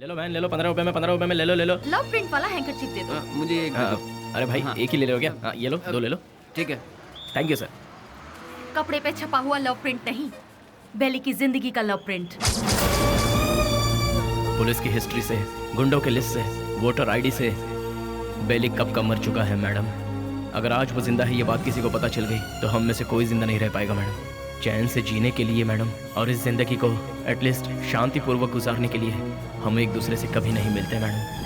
ले लो बहन, ले लो 15 रुपए में, 15 रुपए में ले लो, ले लो। लव प्रिंट वाला हैंकरचीफ दे दो। मुझे एक दे दो। अरे भाई हाँ। एक ही ले लो क्या? हाँ, ये लो, दो ले लो। ठीक है। Thank you sir. कपड़े पे छपा हुआ लव प्रिंट नहीं, बेली की जिंदगी का लव प्रिंट। पुलिस की हिस्ट्री से, गुंडों के लिस्ट से, वोटर आईडी से बेली कब का मर चुका है मैडम। अगर आज वो जिंदा है ये बात किसी को पता चल गई तो हम में से कोई जिंदा नहीं रह पाएगा मैडम। चैन से जीने के लिए मैडम, और इस जिंदगी को एटलीस्ट शांतिपूर्वक गुजारने के लिए हम एक दूसरे से कभी नहीं मिलते मैडम।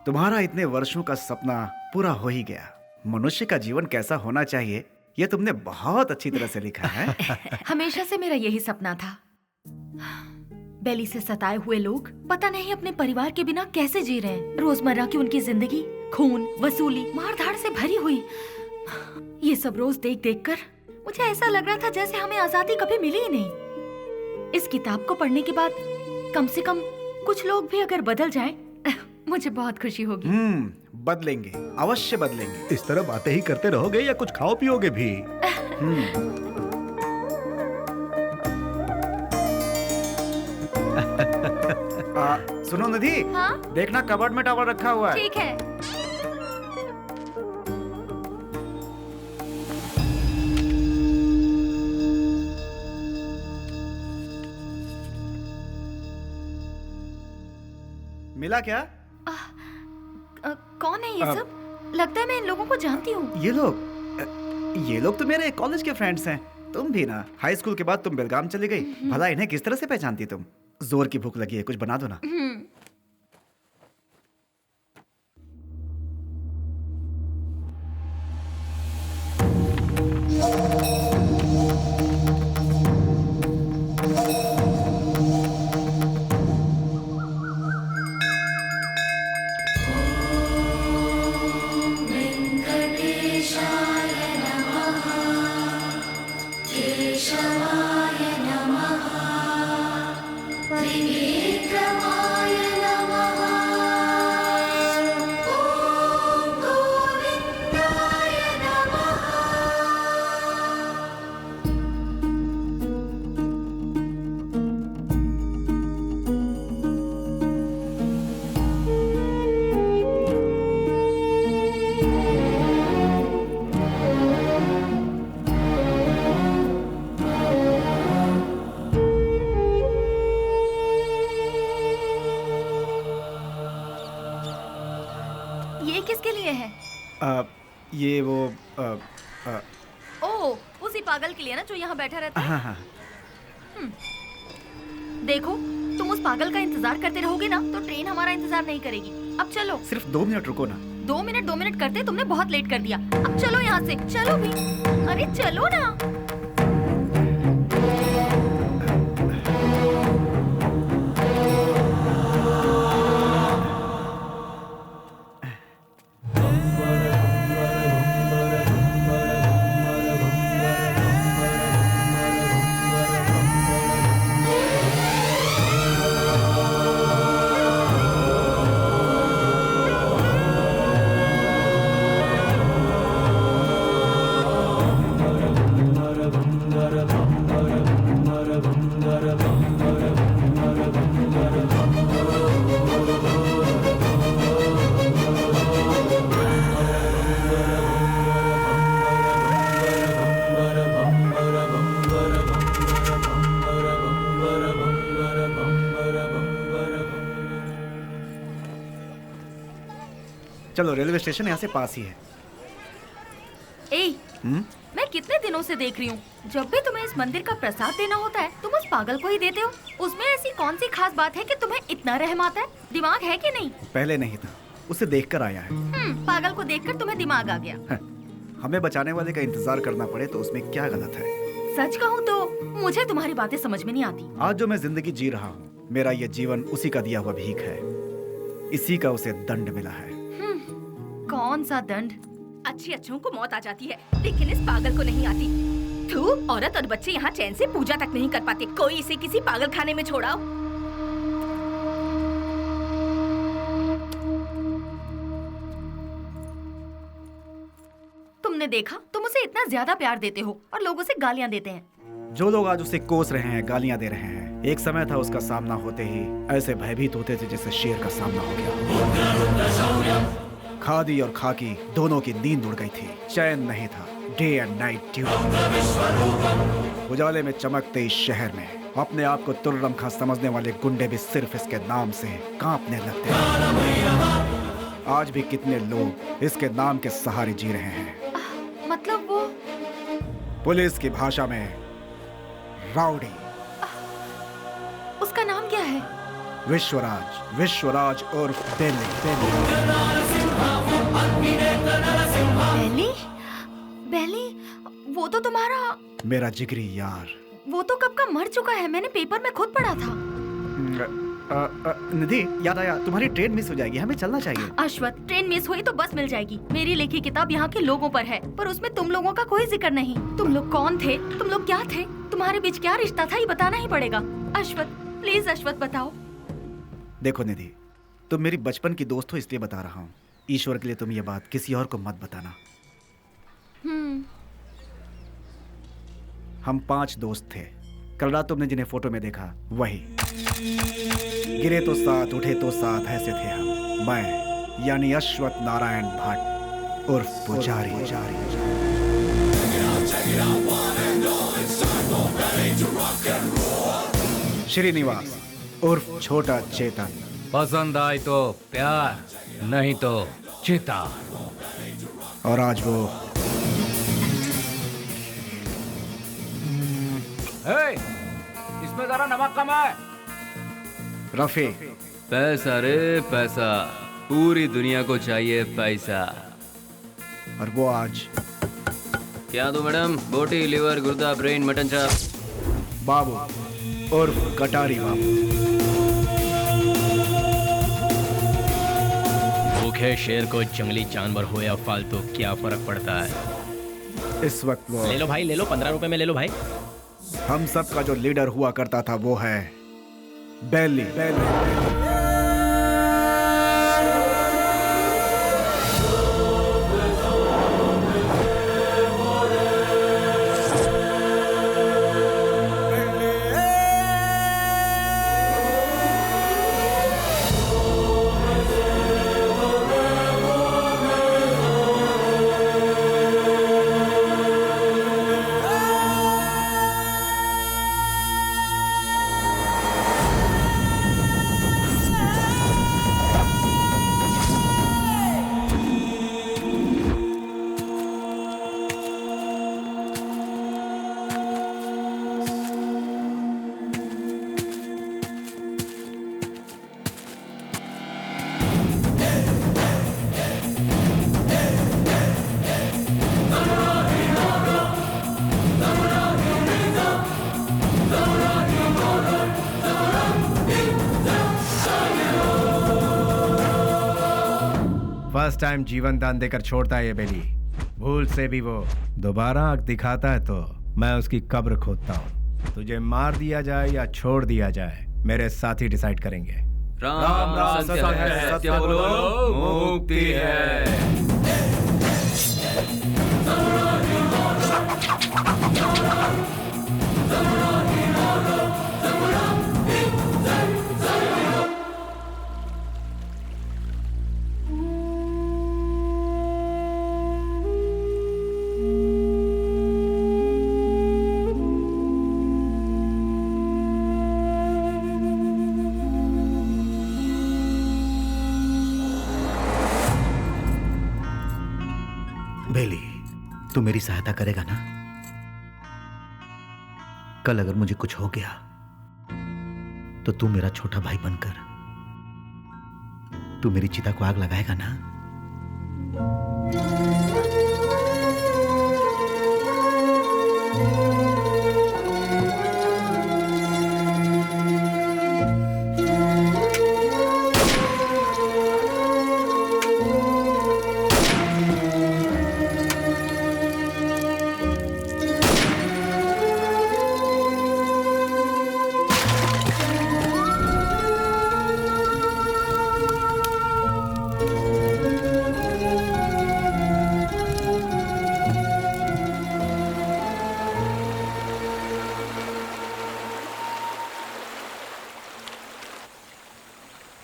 तुम्हारा इतने वर्षों का सपना पूरा हो ही गया। मनुष्य का जीवन कैसा होना चाहिए ये तुमने बहुत अच्छी तरह से लिखा है। हमेशा से मेरा यही सपना था। बेली से सताए हुए लोग पता नहीं अपने परिवार के बिना कैसे जी रहे हैं। रोजमर्रा की उनकी जिंदगी खून, वसूली, मारधाड़ से भरी हुई। ये सब रोज देख देख कर मुझे ऐसा लग रहा था जैसे हमें आजादी कभी मिली ही नहीं। इस किताब को पढ़ने के बाद कम से कम कुछ लोग भी अगर बदल जाएं, मुझे बहुत खुशी होगी। बदलेंगे, अवश्य बदलेंगे। इस तरह बातें ही करते रहोगे या कुछ खाओ पियोगे भी? सुनो निधि, हाँ? देखना कबर्ड में टॉवल रखा हुआ है। ठीक है। मिला क्या? कौन है ये सब? लगता है मैं इन लोगों को जानती हूँ। ये लोग तो मेरे कॉलेज के फ्रेंड्स हैं। तुम भी ना, हाई स्कूल के बाद तुम बेलगाम चली गई। भला इन्हें किस तरह से पहचानती तुम? जोर की भूख लगी है, कुछ बना दो ना। त्रिविक्रमाय ये किसके लिए है? ये वो ओह, उसी पागल के लिए ना जो यहाँ बैठा रहता है। हाँ हाँ। देखो, तुम उस पागल का इंतजार करते रहोगे ना तो ट्रेन हमारा इंतजार नहीं करेगी। अब चलो। सिर्फ 2 मिनट रुको ना। 2 मिनट करते तुमने बहुत लेट कर दिया। अब चलो यहाँ से, चलो भी। अरे चलो ना। चलो, रेलवे स्टेशन यहाँ से पास ही है। ए, मैं कितने दिनों से देख रही हूँ, जब भी तुम्हें इस मंदिर का प्रसाद देना होता है तुम उस पागल को ही देते हो। उसमें ऐसी कौन सी खास बात है कि तुम्हें इतना रहम आता है? दिमाग है कि नहीं? पहले नहीं था, उसे देखकर आया है। पागल को देखकर तुम्हें दिमाग आ गया। हमें बचाने वाले का इंतजार करना पड़े तो उसमें क्या गलत है? सच कहूँ तो मुझे तुम्हारी बातें समझ में नहीं आती। आज जो मैं जिंदगी जी रहा हूँ, मेरा ये जीवन उसी का दिया हुआ भीख है। इसी का उसे दंड मिला है। कौन सा दंड? अच्छी अच्छों को मौत आ जाती है, लेकिन इस पागल को नहीं आती। तू औरत और बच्चे यहाँ चैन से पूजा तक नहीं कर पाते। कोई इसे किसी पागल खाने में छोड़ाओ। तुमने देखा, तुम उसे इतना ज्यादा प्यार देते हो और लोग उसे गालियाँ देते हैं। जो लोग आज उसे कोस रहे हैं, गालियां दे रहे हैं, एक समय था उसका सामना होते ही ऐसे भयभीत होते थे जैसे शेर का सामना हो गया। खादी और खाकी दोनों की नींद उड़ गई थी, चैन नहीं था। Day and night duty. उजाले में चमकते इस शहर में अपने आप को तुर्रम खां समझने वाले गुंडे भी सिर्फ इसके नाम से कांपने लगते हैं। आज भी कितने लोग इसके नाम के सहारे जी रहे हैं। मतलब वो पुलिस की भाषा में राउडी। उसका नाम क्या है? विश्वराज। विश्वराज उर्फ बेली। बेली? बेली? वो तो तुम्हारा, मेरा जिगरी यार। वो तो कब का मर चुका है, मैंने पेपर में खुद पढ़ा था। निधि, याद आया, तुम्हारी ट्रेन मिस हो जाएगी, हमें चलना चाहिए। अश्वथ, ट्रेन मिस हुई तो बस मिल जाएगी। मेरी लिखी किताब यहाँ के लोगों पर है, पर उसमें तुम लोगों का कोई जिक्र नहीं। तुम लोग कौन थे? तुम लोग क्या थे? तुम्हारे बीच क्या रिश्ता था, ये बताना ही पड़ेगा। अश्वथ, प्लीज अश्वथ बताओ। देखो निधि, तुम मेरी बचपन की दोस्त हो इसलिए बता रहा हूँ। ईश्वर के लिए तुम ये बात किसी और को मत बताना। हम 5 दोस्त थे। कल रात तुमने जिन्हें फोटो में देखा वही। गिरे तो साथ, उठे तो साथ, ऐसे थे हम। मैं यानी अश्वथ नारायण भट्ट उर्फ पुजारी। श्रीनिवास उर्फ छोटा चेतन। पसंद आए तो प्यार, नहीं तो चिता। और आज वो इसमें जरा नमक कम है। रफी। पैसा रे पैसा, पूरी दुनिया को चाहिए पैसा। और वो आज क्या दो मैडम? बोटी, लिवर, गुर्दा, ब्रेन, मटन चाप। बाबू उर्फ कटारी बाबू। भूखे शेर को जंगली जानवर हो या फालतू क्या फर्क पड़ता है? इस वक्त वो ले लो भाई, ले लो, 15 रुपए में ले लो भाई। हम सब का जो लीडर हुआ करता था वो है बेली। फर्स्ट टाइम जीवन दान देकर छोड़ता है ये बेली। भूल से भी वो दोबारा आंख दिखाता है तो मैं उसकी कब्र खोदता हूँ। तुझे मार दिया जाए या छोड़ दिया जाए, मेरे साथी डिसाइड करेंगे। राम राम सत्य है, सत्य बोलो मुक्ति है। बेली, तू मेरी सहायता करेगा ना? कल अगर मुझे कुछ हो गया तो तू मेरा छोटा भाई बनकर तू मेरी चिता को आग लगाएगा ना?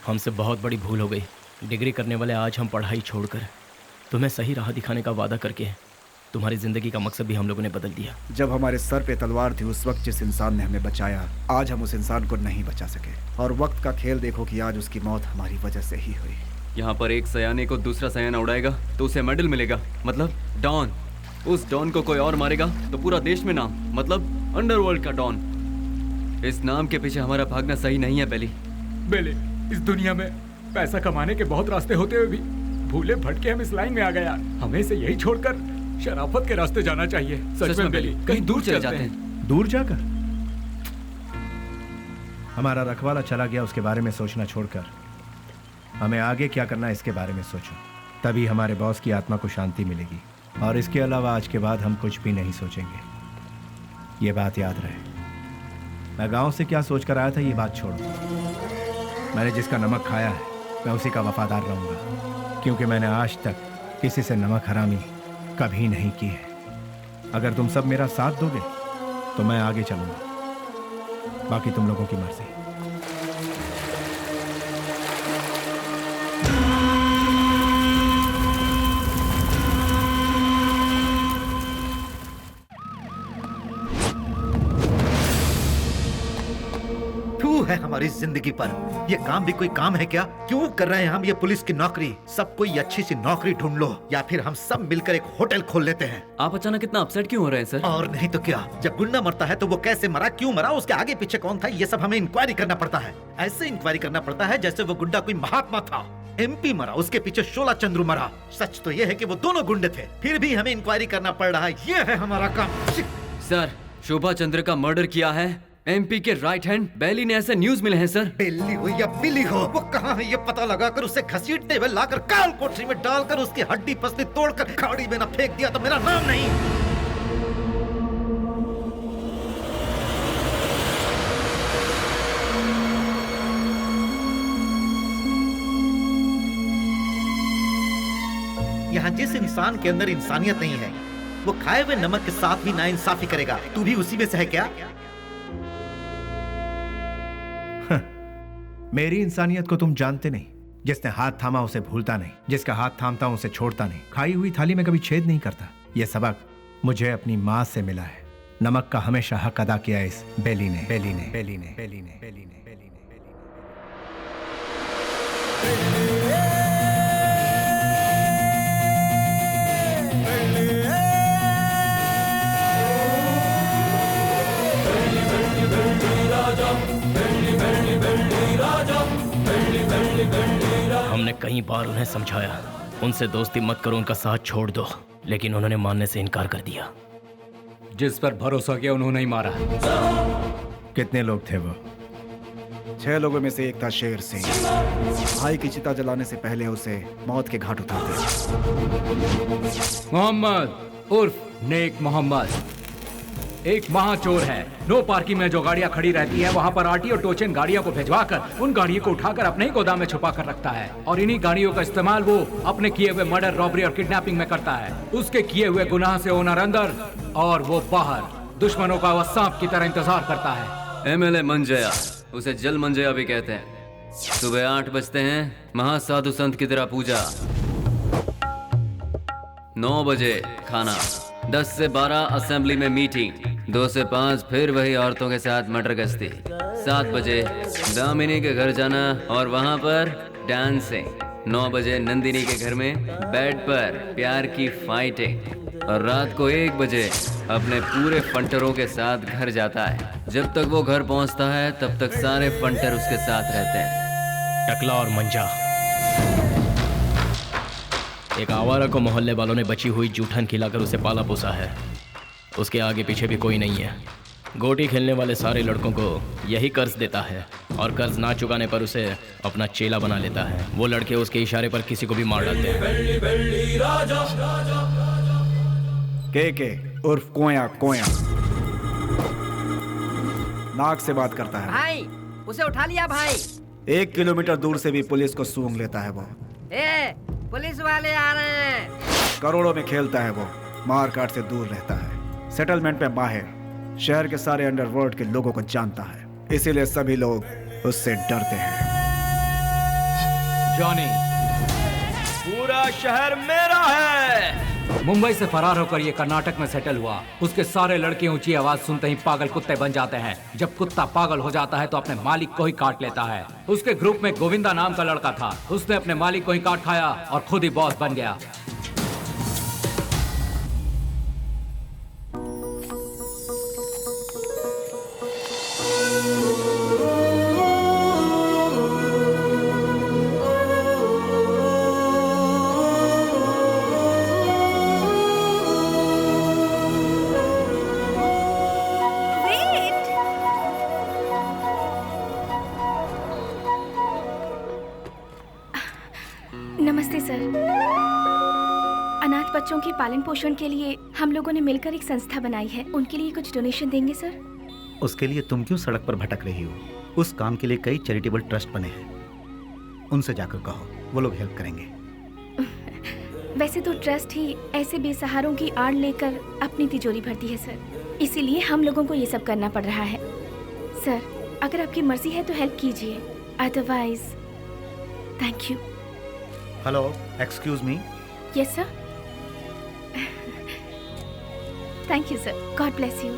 हमसे बहुत बड़ी भूल हो गई। डिग्री करने वाले आज हम पढ़ाई छोड़कर तुम्हें सही राह दिखाने का वादा करके तुम्हारी जिंदगी का मकसद भी हम लोगों ने बदल दिया। जब हमारे सर पे तलवार थी उस वक्त जिस इंसान ने हमें बचाया, आज हम उस इंसान को नहीं बचा सके। और वक्त का खेल देखो कि आज उसकी मौत हमारी वजह से ही हुई। यहाँ पर एक सयाने को दूसरा सयाना उड़ाएगा तो उसे मेडल मिलेगा, मतलब डॉन। उस डॉन को कोई और मारेगा तो पूरा देश में नाम, मतलब अंडरवर्ल्ड का डॉन। इस नाम के पीछे हमारा भागना सही नहीं है बेली। बेले, इस दुनिया में पैसा कमाने के बहुत रास्ते होते हुए भी भूले भटके हम इस लाइन में आ गए यार। हमें इसे यही छोड़कर शराफत के रास्ते जाना चाहिए। सच में बेली, कहीं दूर चले जाते हैं। दूर जाकर हमारा रखवाला चला गया, उसके बारे में सोचना छोड़कर हमें आगे क्या करना है इसके बारे में सोचो। तभी हमारे बॉस की आत्मा को शांति मिलेगी। और इसके अलावा आज के बाद हम कुछ भी नहीं सोचेंगे। ये बात याद रहे। मैं गांव से क्या सोचकर आया था ये बात छोड़ो। मैंने जिसका नमक खाया है मैं उसी का वफादार रहूंगा, क्योंकि मैंने आज तक किसी से नमक हरामी कभी नहीं की है। अगर तुम सब मेरा साथ दोगे तो मैं आगे चलूंगा, बाकी तुम लोगों की मर्जी। है हमारी जिंदगी पर। ये काम भी कोई काम है क्या? क्यों कर रहे हैं हम ये पुलिस की नौकरी? सब कोई अच्छी सी नौकरी ढूंढ लो या फिर हम सब मिलकर एक होटल खोल लेते हैं। आप अचानक इतना अपसेट क्यों हो रहे हैं सर? और नहीं तो क्या, जब गुंडा मरता है तो वो कैसे मरा, क्यों मरा, उसके आगे पीछे कौन था, ये सब हमें इंक्वायरी करना पड़ता है। ऐसे इंक्वायरी करना पड़ता है जैसे वो गुंडा कोई महात्मा था। MP मरा, उसके पीछे शोला चंद्रू मरा। सच तो ये है कि वो दोनों गुंडे थे, फिर भी हमें इंक्वायरी करना पड़ रहा है। ये है हमारा काम। सर, शोभा चंद्र का मर्डर किया है MP के राइट हैंड बेली ने, ऐसे न्यूज मिले हैं सर। बेली हो या बिली हो, वो कहाँ है ये पता लगाकर उसे घसीटते हुए लाकर काल कोठरी में डालकर उसकी हड्डी पसली तोड़कर खाड़ी में न फेंक दिया तो मेरा नाम नहीं। यहाँ जिस इंसान के अंदर इंसानियत नहीं है वो खाए हुए नमक के साथ भी नाइंसाफी करेगा। तू भी उसी में से है क्या? मेरी इंसानियत को तुम जानते नहीं। जिसने हाथ थामा उसे भूलता नहीं, जिसका हाथ थामता हूं उसे छोड़ता नहीं, खाई हुई थाली में कभी छेद नहीं करता। यह सबक मुझे अपनी माँ से मिला है। नमक का हमेशा हक अदा किया इस बेली ने, बेली ने, बेली ने, बेली ने, बेली ने, बेली ने, बेली ने। हमने कई बार उन्हें समझाया, उनसे दोस्ती मत करो, उनका साथ छोड़ दो, लेकिन उन्होंने मानने से इनकार कर दिया। जिस पर भरोसा किया उन्होंने ही मारा। कितने लोग थे वो? 6 लोगों में से एक था शेर सिंह। भाई की चिता जलाने से पहले उसे मौत के घाट उतार दिया। मोहम्मद उर्फ नेक मोहम्मद एक महाचोर है। नो पार्किंग में जो गाड़ियां खड़ी रहती हैं वहां पर आरटी और टोचन गाड़ियों को भिजवाकर उन गाड़ियों को उठाकर अपने ही गोदाम में छुपा कर रखता है और इन्हीं गाड़ियों का इस्तेमाल वो अपने किए हुए मर्डर, रॉबरी और किडनैपिंग में करता है। उसके किए हुए गुनाह से ओनर अंदर और वो बाहर, दुश्मनों का वो सांप की तरह इंतजार करता है। MLA मंजया, उसे जल मंजया भी कहते हैं। सुबह 8 बजते हैं, महासाधु संत की तरह पूजा, 9 बजे खाना, 10 से 12 असेंबली में मीटिंग, 2 से 5 फिर वही औरतों के साथ मटर गश्ती, 7 बजे दामिनी के घर जाना और वहां पर डांसिंग, 9 बजे नंदिनी के घर में बेड पर प्यार की फाइटिंग और रात को 1 बजे अपने पूरे फंटरों के साथ घर जाता है। जब तक वो घर पहुंचता है तब तक सारे फंटर उसके साथ रहते हैं। टकला और मंजा, एक आवारा को मोहल्ले वालों ने बची हुई जूठन खिलाकर उसे पाला पोसा है। उसके आगे पीछे भी कोई नहीं है। गोटी खेलने वाले सारे लड़कों को यही कर्ज देता है और कर्ज ना चुकाने पर उसे अपना चेला बना लेता है। वो लड़के उसके इशारे पर किसी को भी मार डालते हैं। के उर्फ कोया कोया नाक से बात करता है। भाई उसे उठा लिया भाई। 1 किलोमीटर दूर से भी पुलिस को सूंघ लेता है वो। ए, पुलिस वाले आ रहे हैं। करोड़ों में खेलता है वो, मार काट से दूर रहता है, सेटलमेंट पे माहिर, शहर के सारे अंडरवर्ल्ड के लोगों को जानता है, इसीलिए सभी लोग उससे डरते हैं। जॉनी, पूरा शहर मेरा है। मुंबई से फरार होकर ये कर्नाटक में सेटल हुआ। उसके सारे लड़के ऊंची आवाज सुनते ही पागल कुत्ते बन जाते हैं। जब कुत्ता पागल हो जाता है तो अपने मालिक को ही काट लेता है। उसके ग्रुप में गोविंदा नाम का लड़का था। उसने अपने मालिक को ही काट खाया और खुद ही बॉस बन गया। नमस्ते सर। अनाथ बच्चों के पालन पोषण के लिए हम लोगों ने मिलकर एक संस्था बनाई है। उनके लिए कुछ डोनेशन देंगे सर? उसके लिए तुम क्यों सड़क पर भटक रही हो? उस काम के लिए कई चैरिटेबल ट्रस्ट बने हैं, उनसे जाकर कहो, वो लोग हेल्प करेंगे। वैसे तो ट्रस्ट ही ऐसे बेसहारों की आड़ लेकर अपनी तिजोरी भरती है सर, इसीलिए हम लोगों को ये सब करना पड़ रहा है। सर अगर आपकी मर्जी है तो हेल्प कीजिए, otherwise thank you. Hello, excuse me. Yes sir. Thank you sir, God bless you.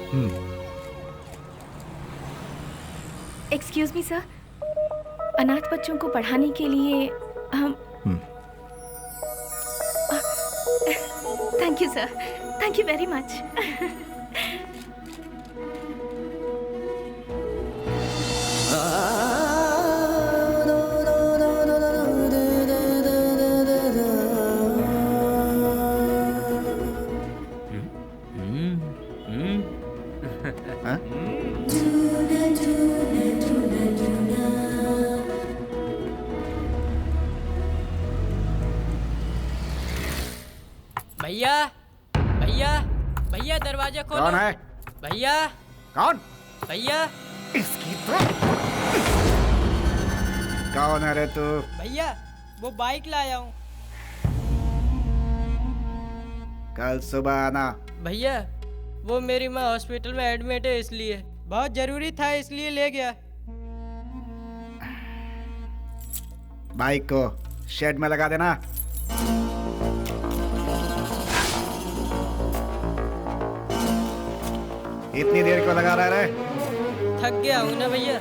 Excuse me sir, अनाथ बच्चों को पढ़ाने के लिए हम thank you sir, thank you very much. भैया भैया भैया दरवाजा खोलो। कौन है? भैया कौन? भैया इसकी तो कौन है रे तू? भैया वो बाइक लाया हूँ। कल सुबह आना। भैया वो मेरी माँ हॉस्पिटल में एडमिट है, इसलिए बहुत जरूरी था, इसलिए ले गया। बाइक को शेड में लगा देना। इतनी देर क्यों लगा रहा है? थक गया हूँ ना भैया।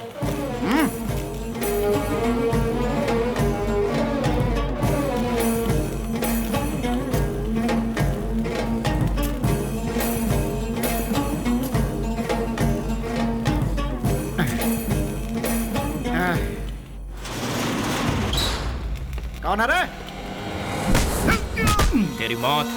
कौन है रे? तेरी मौत।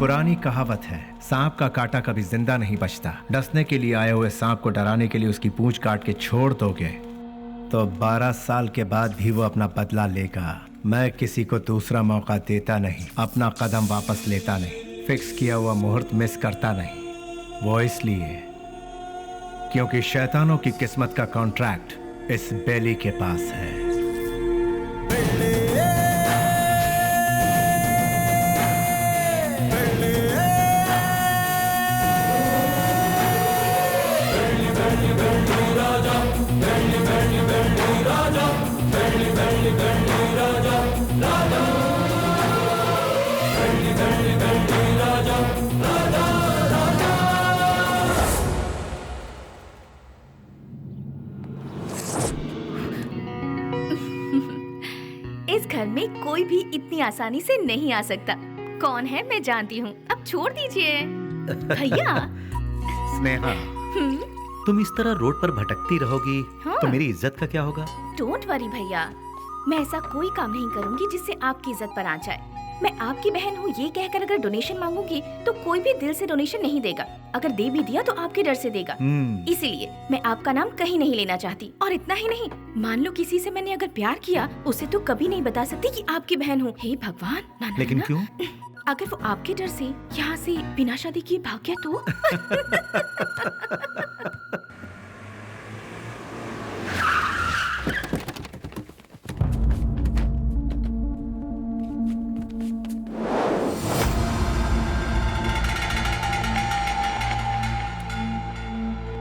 पुरानी कहावत है, सांप का काटा कभी जिंदा नहीं बचता। डसने के लिए आए हुए सांप को डराने के लिए उसकी पूंछ काट के छोड़ दोगे तो 12 साल के बाद भी वो अपना बदला लेगा। मैं किसी को दूसरा मौका देता नहीं, अपना कदम वापस लेता नहीं, फिक्स किया हुआ मुहूर्त मिस करता नहीं। वो इसलिए क्योंकि शैतानों की किस्मत का कॉन्ट्रैक्ट इस बेली के पास है। इस घर में कोई भी इतनी आसानी से नहीं आ सकता। कौन है मैं जानती हूँ, अब छोड़ दीजिए। भैया। स्नेहा, तुम इस तरह रोड पर भटकती रहोगी हाँ। तो मेरी इज्जत का क्या होगा? डोंट वरी भैया, मैं ऐसा कोई काम नहीं करूंगी जिससे आपकी इज्जत पर आ जाए। मैं आपकी बहन हूँ ये कहकर अगर डोनेशन मांगूंगी तो कोई भी दिल से डोनेशन नहीं देगा। अगर दे भी दिया तो आपके डर से देगा। इसीलिए मैं आपका नाम कहीं नहीं लेना चाहती। और इतना ही नहीं, मान लो किसी से मैंने अगर प्यार किया, उसे तो कभी नहीं बता सकती कि आपकी बहन हूँ। हे भगवान, ना, लेकिन ना, क्यों? अगर वो आपके डर से यहाँ से बिना शादी किए भाग गया तो?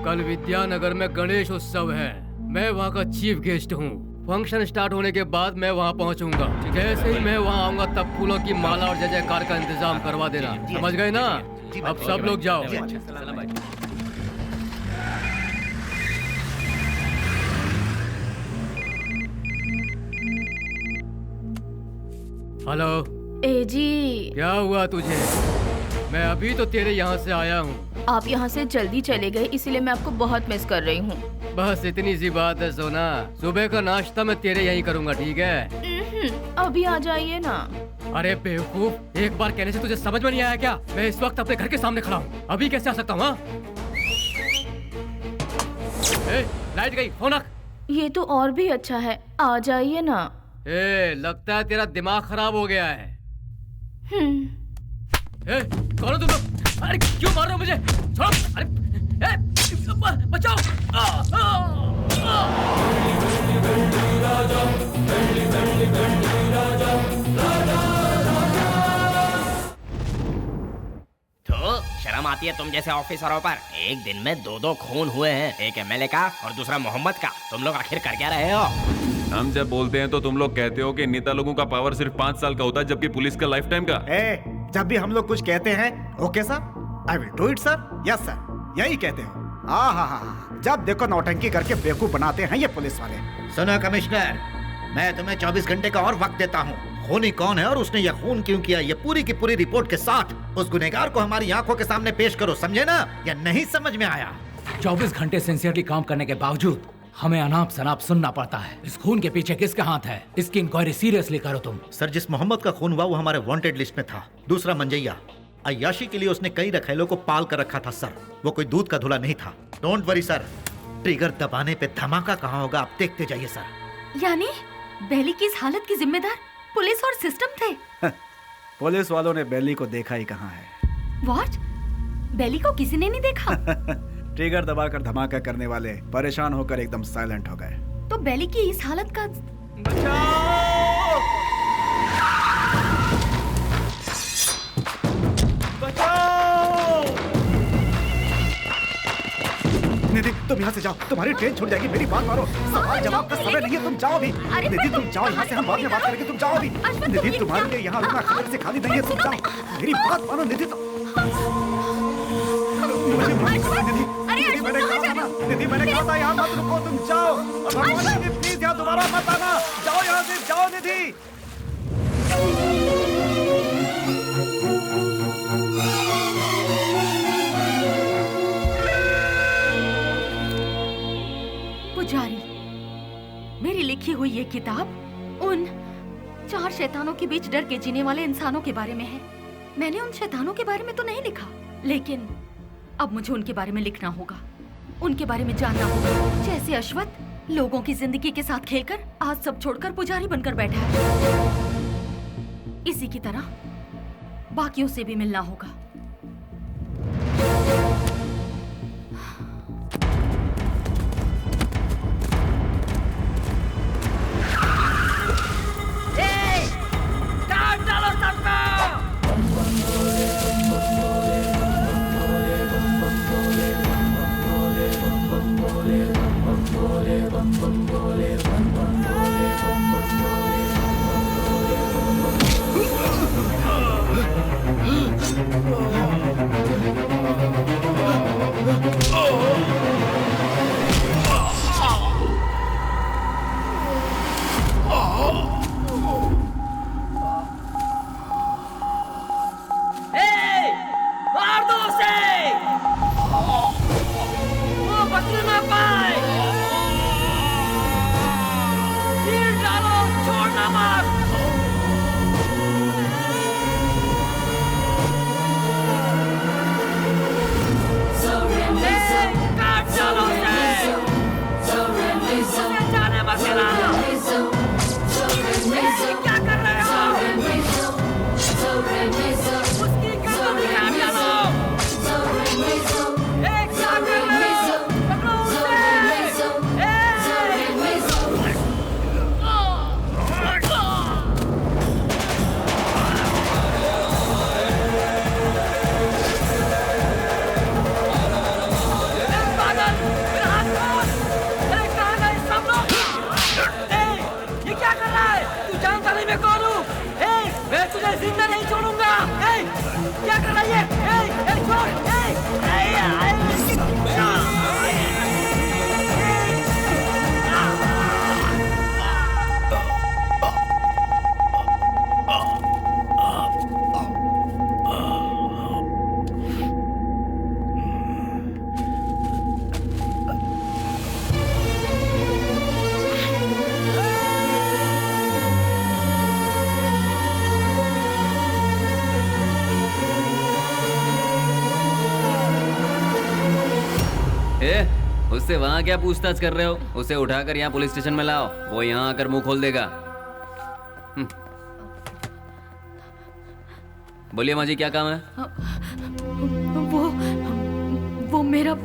कल विद्यानगर में गणेश उत्सव है। मैं वहाँ का चीफ गेस्ट हूँ। फंक्शन स्टार्ट होने के बाद मैं वहाँ पहुँचूंगा। जैसे ही मैं वहाँ आऊंगा तब फूलों की माला और जय जयकार का इंतजाम करवा देना। समझ गए ना? अब सब लोग जाओ। हेलो। ए जी, क्या हुआ तुझे? मैं अभी तो तेरे यहाँ से आया हूँ। आप यहाँ से जल्दी चले गए, इसीलिए मैं आपको बहुत मिस कर रही हूँ। बस इतनी सी बात है सोना। सुबह का नाश्ता मैं तेरे यहीं करूँगा, ठीक है? अभी आ जाइए ना। अरे बेवकूफ, एक बार कहने से तुझे समझ में नहीं आया क्या? मैं इस वक्त अपने घर के सामने खड़ा हूँ, अभी कैसे आ सकता हूँ? लाइट गई, फोन रख। ये तो और भी अच्छा है, आ जाइए ना। लगता है तेरा दिमाग खराब हो गया है। कौन हो तुम लोग? अरे क्यों मार रहे हो मुझे? छोड़ो! अरे बचाओ! तो शर्म आती है तुम जैसे ऑफिसरों पर? एक दिन में 2 खून हुए हैं, एक एमएलए का और दूसरा मोहम्मद का। तुम लोग आखिर कर क्या रहे हो? हम जब बोलते हैं तो तुम लोग कहते हो कि नेता लोगों का पावर सिर्फ 5 साल का होता है, जबकि पुलिस का लाइफ टाइम का। जब भी हम लोग कुछ कहते हैं, okay sir, I will do it sir, yes sir, यही कहते हो। जब देखो नौटंकी करके बेवकूफ बनाते हैं ये पुलिस वाले। सुनो कमिश्नर, मैं तुम्हें 24 घंटे का और वक्त देता हूँ। खूनी कौन है और उसने यह खून क्यों किया, ये पूरी की पूरी रिपोर्ट के साथ उस गुनहगार को हमारी आंखों के सामने पेश करो, समझे ना? या नहीं समझ में आया? 24 घंटे सिंसियरली काम करने के बावजूद हमें अनाप शनाप सुनना पड़ता है। इस खून के पीछे किसका हाथ है? इसकी इंक्वायरी सीरियसली करो तुम। सर, जिस मोहम्मद का खून हुआ वो हमारे वांटेड लिस्ट में था। दूसरा मंजैया, अय्याशी के लिए उसने कई रखेलों को पाल कर रखा था सर। वो कोई दूध का धुला नहीं था। डोंट वरी सर, ट्रिगर दबाने पे धमाका कहाँ होगा आप देखते जाइए सर। यानी बेली की इस हालत की जिम्मेदार पुलिस और सिस्टम थे? पुलिस वालों ने बेली को देखा ही कहाँ है। व्हाट? बेली को किसी ने नहीं देखा? ट्रिगर दबाकर धमाका करने वाले परेशान होकर एकदम साइलेंट हो गए। तो बेली की इस हालत का निधि, तुम यहाँ से जाओ, तुम्हारी ट्रेन छूट जाएगी। मेरी बात मानो, सवाल जवाब का समय नहीं है, तुम जाओ भी। निधि तुम जाओ यहाँ से, हम बाद में बात करेंगे, तुम जाओ भी। निधि तुम्हारे लिए यहाँ रुकना खबर से खाली नहीं है, तुम जाओ। मेरी बात मानो निधि, मुझे माफ करो निधि, मैंने कहा था ना, निधि मैंने कहा था यहाँ मत रुको, तुम जाओ। निधि प्लीज यहाँ दोबारा मत आना, जाओ यहाँ से, जाओ निधि। पुजारी, मेरी लिखी हुई ये किताब उन 4 शैतानों के बीच डर के जीने वाले इंसानों के बारे में है। मैंने उन शैतानों के बारे में तो नहीं लिखा, लेकिन अब मुझे उनके बारे में लिखना होगा, उनके बारे में जानना होगा। जैसे अश्वत्थ लोगों की जिंदगी के साथ खेलकर आज सब छोड़कर पुजारी बनकर बैठा है, इसी की तरह बाकियों से भी मिलना होगा। काट डालो सबको। मार दो उसे, वो बचने ना पाए। तीर डालो, छोड़ना मत। काट डालो उसे, उसे जाने मत देना। क्या कर रहे हो? उसकी गर्दन निकाल डालो। क्या कर रहे हो? पकड़ो उसे। पागल, मेरा हाथ छोड़। अरे कहाँ गए सब लोग? ये क्या कर रहा है? तू जानता नहीं मैं कौन हूँ? मैं तुझे जिंदा नहीं छोड़ूंगा। क्या कर रहा है ये? छोड़। उससे वहाँ क्या पूछताछ कर रहे हो? उसे उठाकर यहाँ पुलिस स्टेशन में लाओ, वो यहाँ आकर मुंह खोल देगा। बोलिए माँ जी, क्या काम है? वो मेरा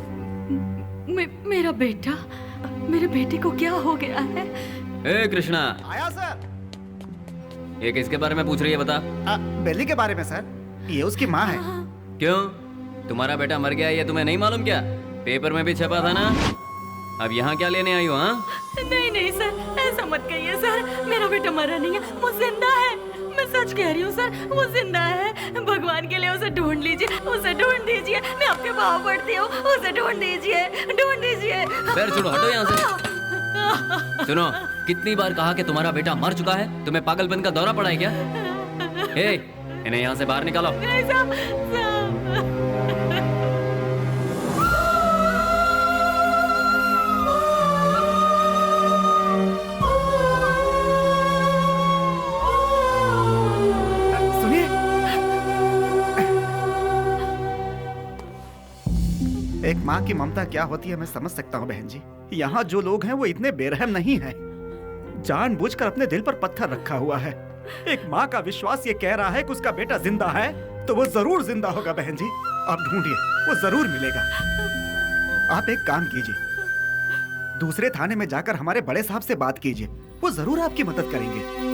बेटा, मेरे बेटे को क्या हो गया है? ए कृष्णा, आया सर। ये किसके बारे में पूछ रही है बता? बेली के बारे में सर, ये उसकी माँ है। क्यों, तुम्हारा बेटा मर गया ये तुम्हें नहीं मालूम क्या? पेपर में भी छपा था ना। अब यहाँ क्या लेने आई हो? हाँ नहीं सर, ऐसा मत कहिए सर, मेरा बेटा मरा नहीं है, वो जिंदा है। मैं सच कह रही हूँ सर, वो जिंदा है। भगवान के लिए उसे ढूंढ लीजिए, उसे ढूंढ दीजिए, मैं आपके पाँव पड़ती हूँ, उसे ढूंढ दीजिए, ढूंढ दीजिए। पैर छोड़ो, हटो यहाँ से। सुनो, कितनी बार कहा कि तुम्हारा बेटा मर चुका है? तुम्हें पागलपन का दौरा पड़ा है क्या? इन्हें यहाँ से बाहर निकालो। एक माँ की ममता क्या होती है मैं समझ सकता हूँ बहन जी। यहाँ जो लोग हैं वो इतने बेरहम नहीं हैं। जानबूझकर अपने दिल पर पत्थर रखा हुआ है। एक माँ का विश्वास ये कह रहा है कि उसका बेटा जिंदा है, तो वो जरूर जिंदा होगा बहन जी। आप ढूंढिए, वो जरूर मिलेगा। आप एक काम कीजिए, दूसरे थाने में जाकर हमारे बड़े साहब से बात कीजिए, वो जरूर आपकी मदद करेंगे।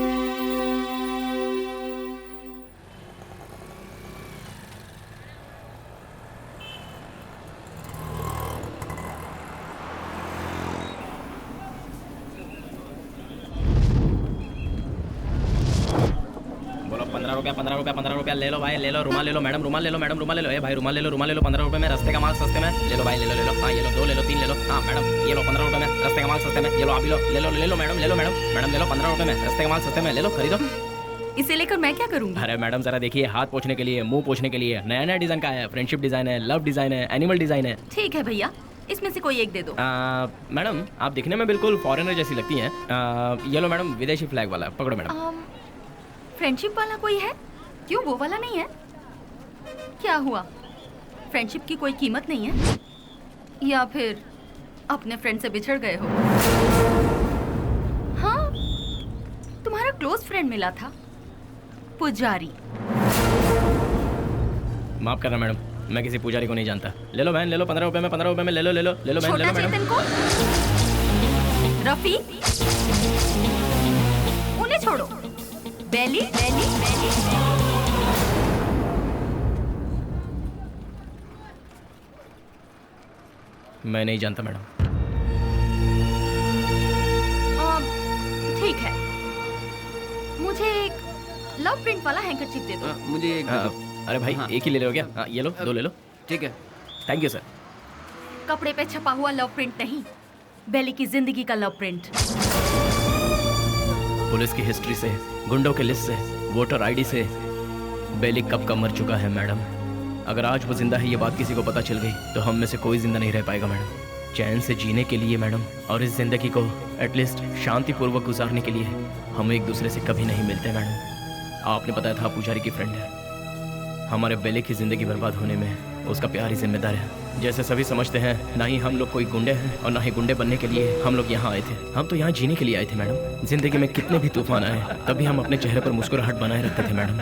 पंद्रह रुपया ले लो भाई, ले लो। रुमाल ले लो मैडम, रुमाल ले लो मैडम, रुमाल ले लो। भाई रुमाल ले लो 15 रुपए में, रस्ते का माल सस्ते में। ले लो भाई, ले लो। हाँ ये लो, 2 ले लो, 3 ले लो। हाँ मैडम ये लो 15 रुपए में, रस्ते का माल सस्ते में। ये लो, आप लो, ले लो मैडम, मैडम ले लो 15 रुपए में, रस्ते का माल सस्ते में। ले लो, खरीदो। इसे लेकर मैं क्या करूंगी? अरे मैडम जरा देखिए, हाथ पोंछने के लिए, मुंह पोंछने के लिए नया डिजाइन का है। फ्रेंडशिप डिजाइन है, लव डिजाइन है, एनिमल डिजाइन है। ठीक है भैया, इसमें से कोई एक दे दो। मैडम आप दिखने में बिल्कुल फॉरेनर जैसी लगती हैं। ये लो मैडम, विदेशी फ्लैग वाला, पकड़ो मैडम। फ्रेंडशिप वाला कोई है? क्यों, वो वाला नहीं है? क्या हुआ? फ्रेंडशिप की कोई कीमत नहीं है? या फिर अपने फ्रेंड से बिछड़ गए हो? हाँ, तुम्हारा क्लोज फ्रेंड मिला था, पुजारी। माफ करना मैडम, मैं किसी पुजारी को नहीं जानता। ले लो बहन, ले लो 15 रुपए में, 15 रुपए में ले लो, ले लो, ले लो बहन, ले लो छोटा मैडम। चेतन को, रफी, उन्हें छोड़ो। बेली, बेली, बेली, मैं नहीं जानता मैडम। ठीक है, मुझे एक लव प्रिंट वाला हैंकरचीफ दे दो। मुझे एक अरे भाई, एक ही ले लो क्या? हाँ, ये लो, 2 ले लो। ठीक है, थैंक यू सर। कपड़े पे छपा हुआ लव प्रिंट नहीं, बेली की जिंदगी का लव प्रिंट। पुलिस की हिस्ट्री से, गुंडों के लिस्ट से, वोटर आईडी से बेली कब का मर चुका है मैडम। अगर आज वो जिंदा है ये बात किसी को पता चल गई तो हम में से कोई जिंदा नहीं रह पाएगा मैडम। चैन से जीने के लिए मैडम, और इस जिंदगी को एटलीस्ट शांतिपूर्वक गुजारने के लिए हम एक दूसरे से कभी नहीं मिलते मैडम। आपने बताया था पुजारी की फ्रेंड है। हमारे बेले की जिंदगी बर्बाद होने में उसका प्यार ही जिम्मेदार है। जैसे सभी समझते हैं, ना ही हम लोग कोई गुंडे हैं और ना ही गुंडे बनने के लिए हम लोग यहाँ आए थे। हम तो यहाँ जीने के लिए आए थे मैडम। जिंदगी में कितने भी तूफान आए तभी हम अपने चेहरे पर मुस्कुराहट बनाए रखते थे मैडम।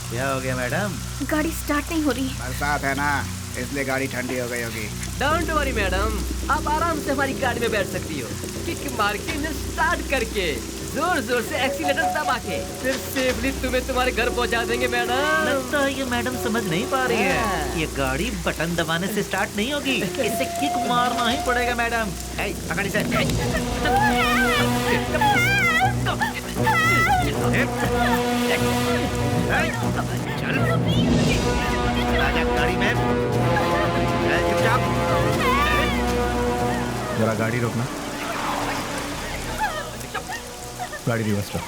क्या हो गया मैडम? गाड़ी स्टार्ट नहीं हो रही। बरसात है ना, इसलिए गाड़ी ठंडी हो गई होगी। डोंट वरी मैडम, आप आराम से हमारी गाड़ी में बैठ सकती हो। किक मार के इंजन स्टार्ट करके जोर जोर से एक्सीलेटर दबा के फिर सेफली तुम्हें तुम्हारे घर पहुंचा देंगे मैडम। लगता है ये मैडम समझ नहीं पा रही है। ये गाड़ी बटन दबाने से स्टार्ट नहीं होगी, इसे किक मारना ही पड़ेगा मैडम। पकड़ इसे। चल आजा गाड़ी में। चुपचाप। जरा गाड़ी रोकना। गाड़ी रिवर्स लो।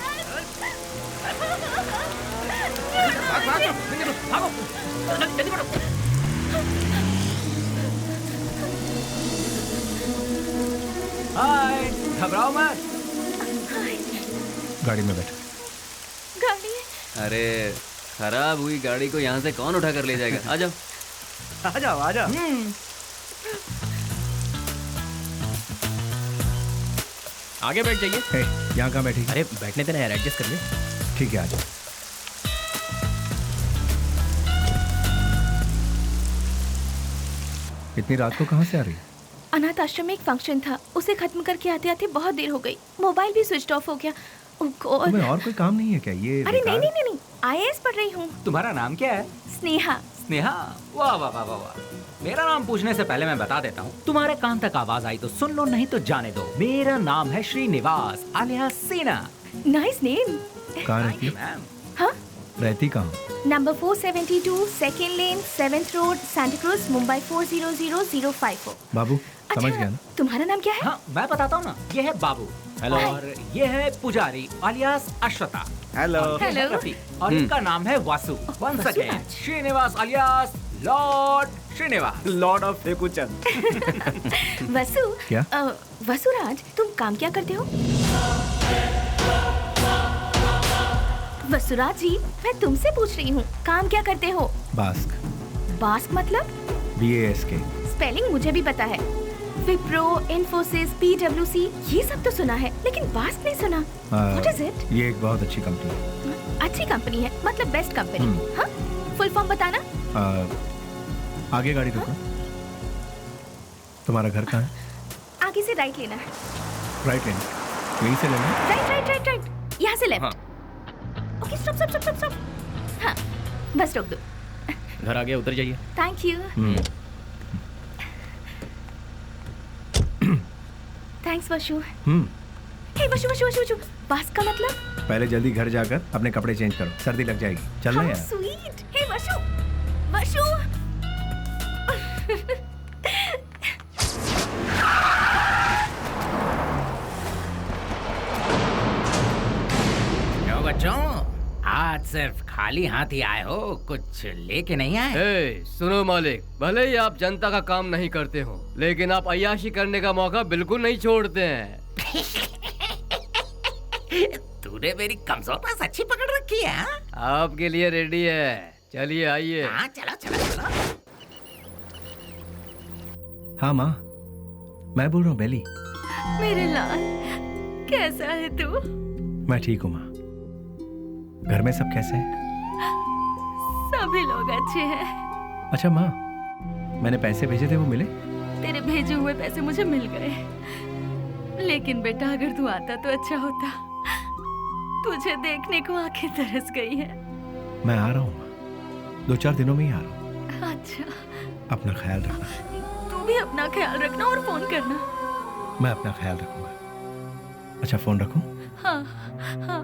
हाय, घबराओ मत। गाड़ी में बैठो। गाड़ी अरे खराब हुई गाड़ी को यहाँ से कौन उठा कर ले जाएगा? आ जाओ, आ जाओ, आ जाओ। आगे बैठ जाइए। हे, यहाँ कहाँ बैठी? अरे बैठने देना यार, एडजस्ट कर ले। ठीक है, आ जाओ। इतनी रात को कहाँ से आ रही? अनाथ आश्रम में एक फंक्शन था, उसे खत्म करके आते आते बहुत देर हो गई। मोबाइल भी स्विच ऑफ हो गया। ओह गॉड। तुम्हें और कोई काम नहीं है क्या? ये अरे नहीं नहीं नहीं, IAS पढ़ रही हूँ। तुम्हारा नाम क्या है? स्नेहा। स्नेहा? वाह वाह वाह वाह वाह। मेरा नाम पूछने से पहले मैं बता देता हूँ, तुम्हारे कान तक आवाज आई तो सुन लो, नहीं तो जाने दो। मेरा नाम है श्रीनिवास आलिया सीना। Nice name. कहाँ रहती है? मैम, हाँ, रहती कहाँ? नंबर 472 सेकेंड लेन 7th road Santa cruise Mumbai 400054। बाबू, समझ गया ना? तुम्हारा नाम क्या है? हाँ मैं बताता हूँ ना, ये है बाबू। हेलो। और ये है पुजारी आलियास अश्वता। हेलो। और ये है हेलो। रफी। और इनका नाम है Vasu. Once again Vasuraj. Srinivas alias lord Srinivas. Lord of Fekuchand. Vasu. क्या? वसुराज, तुम काम क्या करते हो? वसुराज जी, मैं तुमसे पूछ रही हूँ, काम क्या करते हो? बास्क। बास्क मतलब? BASK। स्पेलिंग मुझे भी पता है। विप्रो, इन्फोसिस, PwC, ये सब तो सुना है, लेकिन बास्क नहीं सुना। What is it? ये एक बहुत अच्छी कंपनी है। अच्छी कंपनी है, मतलब बेस्ट कंपनी। हाँ, फुल फॉर्म बताना। आगे गाड़ी रोको। तुम्हारा घर कहाँ है? आगे से राइट लेना है। राइट लेना। यहीं से लेना है? राइट राइट राइट राइट, यहाँ से left. Okay, stop stop stop stop. हाँ, बस रोक दो। घर आ गया, उतर जाइए। Thank you. थैंक्स वशु। हे वशु वशु वशु वशु, बास का मतलब? पहले जल्दी घर जाकर अपने कपड़े चेंज करो, सर्दी लग जाएगी। चलना How यार। sweet. हे वशु वशु। क्यों बच्चों, सिर्फ खाली हाथ ही आए हो, कुछ लेके नहीं आए? ए, सुनो मालिक, भले ही आप जनता का काम नहीं करते हो, लेकिन आप अय्याशी करने का मौका बिल्कुल नहीं छोड़ते हैं। तूने मेरी कमजोर पास अच्छी पकड़ रखी है। हाँ? आपके लिए रेडी है, चलिए आइए। हाँ चलो चलो चलो। हाँ माँ, मैं बोल रहा हूँ बेली। मेरे लाल, कैसा है तू? मैं ठीक हूँ माँ। घर में सब कैसे हैं? सभी लोग अच्छे हैं। अच्छा माँ, मैंने पैसे भेजे थे, वो मिले? तेरे भेजे हुए पैसे मुझे मिल गए, लेकिन बेटा अगर तू आता तो अच्छा होता। तुझे देखने को आंखें तरस गई है। मैं आ रहा हूँ माँ, 2-4 दिनों में ही आ रहा हूँ। अच्छा, अपना ख्याल रखना। तू भी अपना ख्याल रखना और फोन करना। मैं अपना ख्याल रखूंगा। अच्छा, फोन रखूं? हाँ हाँ।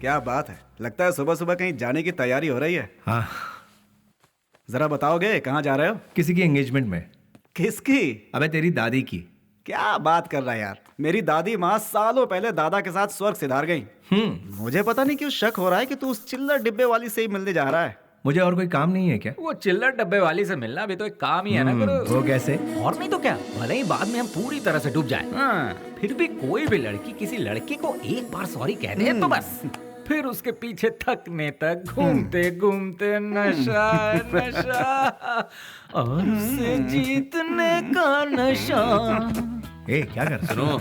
क्या बात है, लगता है सुबह सुबह कहीं जाने की तैयारी हो रही है। हाँ। जरा बताओगे कहाँ जा रहे हो? किसी की एंगेजमेंट में। किसकी? अबे तेरी दादी की। क्या बात कर रहा है यार, मेरी दादी माँ सालों पहले दादा के साथ स्वर्ग सिधार गई। मुझे पता नहीं क्यों शक हो रहा है कि तू उस चिल्लर डिब्बे वाली से ही मिलने जा रहा है। मुझे और कोई काम नहीं है क्या? वो चिल्लर डब्बे वाली से मिलना भी तो एक काम ही है ना गुरु। वो कैसे? और नहीं तो क्या, भले ही बाद में हम पूरी तरह से डूब जाए, फिर भी कोई भी लड़की किसी लड़के को एक बार सॉरी कह दे तो बस फिर उसके पीछे थकने तक घूमते घूमते नशा नशा और उसे जीतने का नशा। ए, क्या कर? सुनो,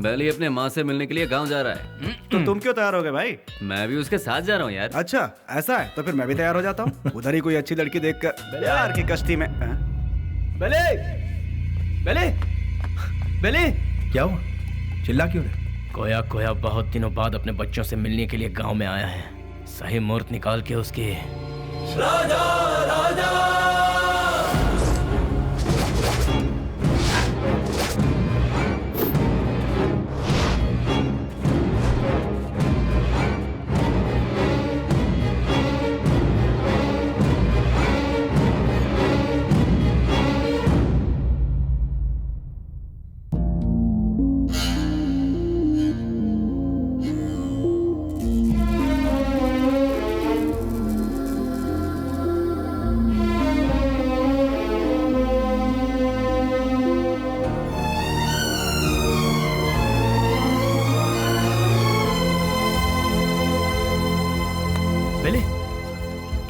बेली अपने माँ से मिलने के लिए गांव जा रहा है। तो तुम क्यों तैयार हो गए भाई? मैं भी उसके साथ जा रहा हूँ यार। अच्छा ऐसा है, तो फिर मैं भी तैयार हो जाता हूँ। उधर ही कोई अच्छी लड़की देखकर प्यार की कश्ती में। बेले, बेले, बेले, क्या हुआ? चिल्ला क्यों रहे? कोया कोया बहुत दिनों बाद अपने बच्चों से मिलने के लिए गांव में आया है। सही मुहूर्त निकाल के उसके राजा राजा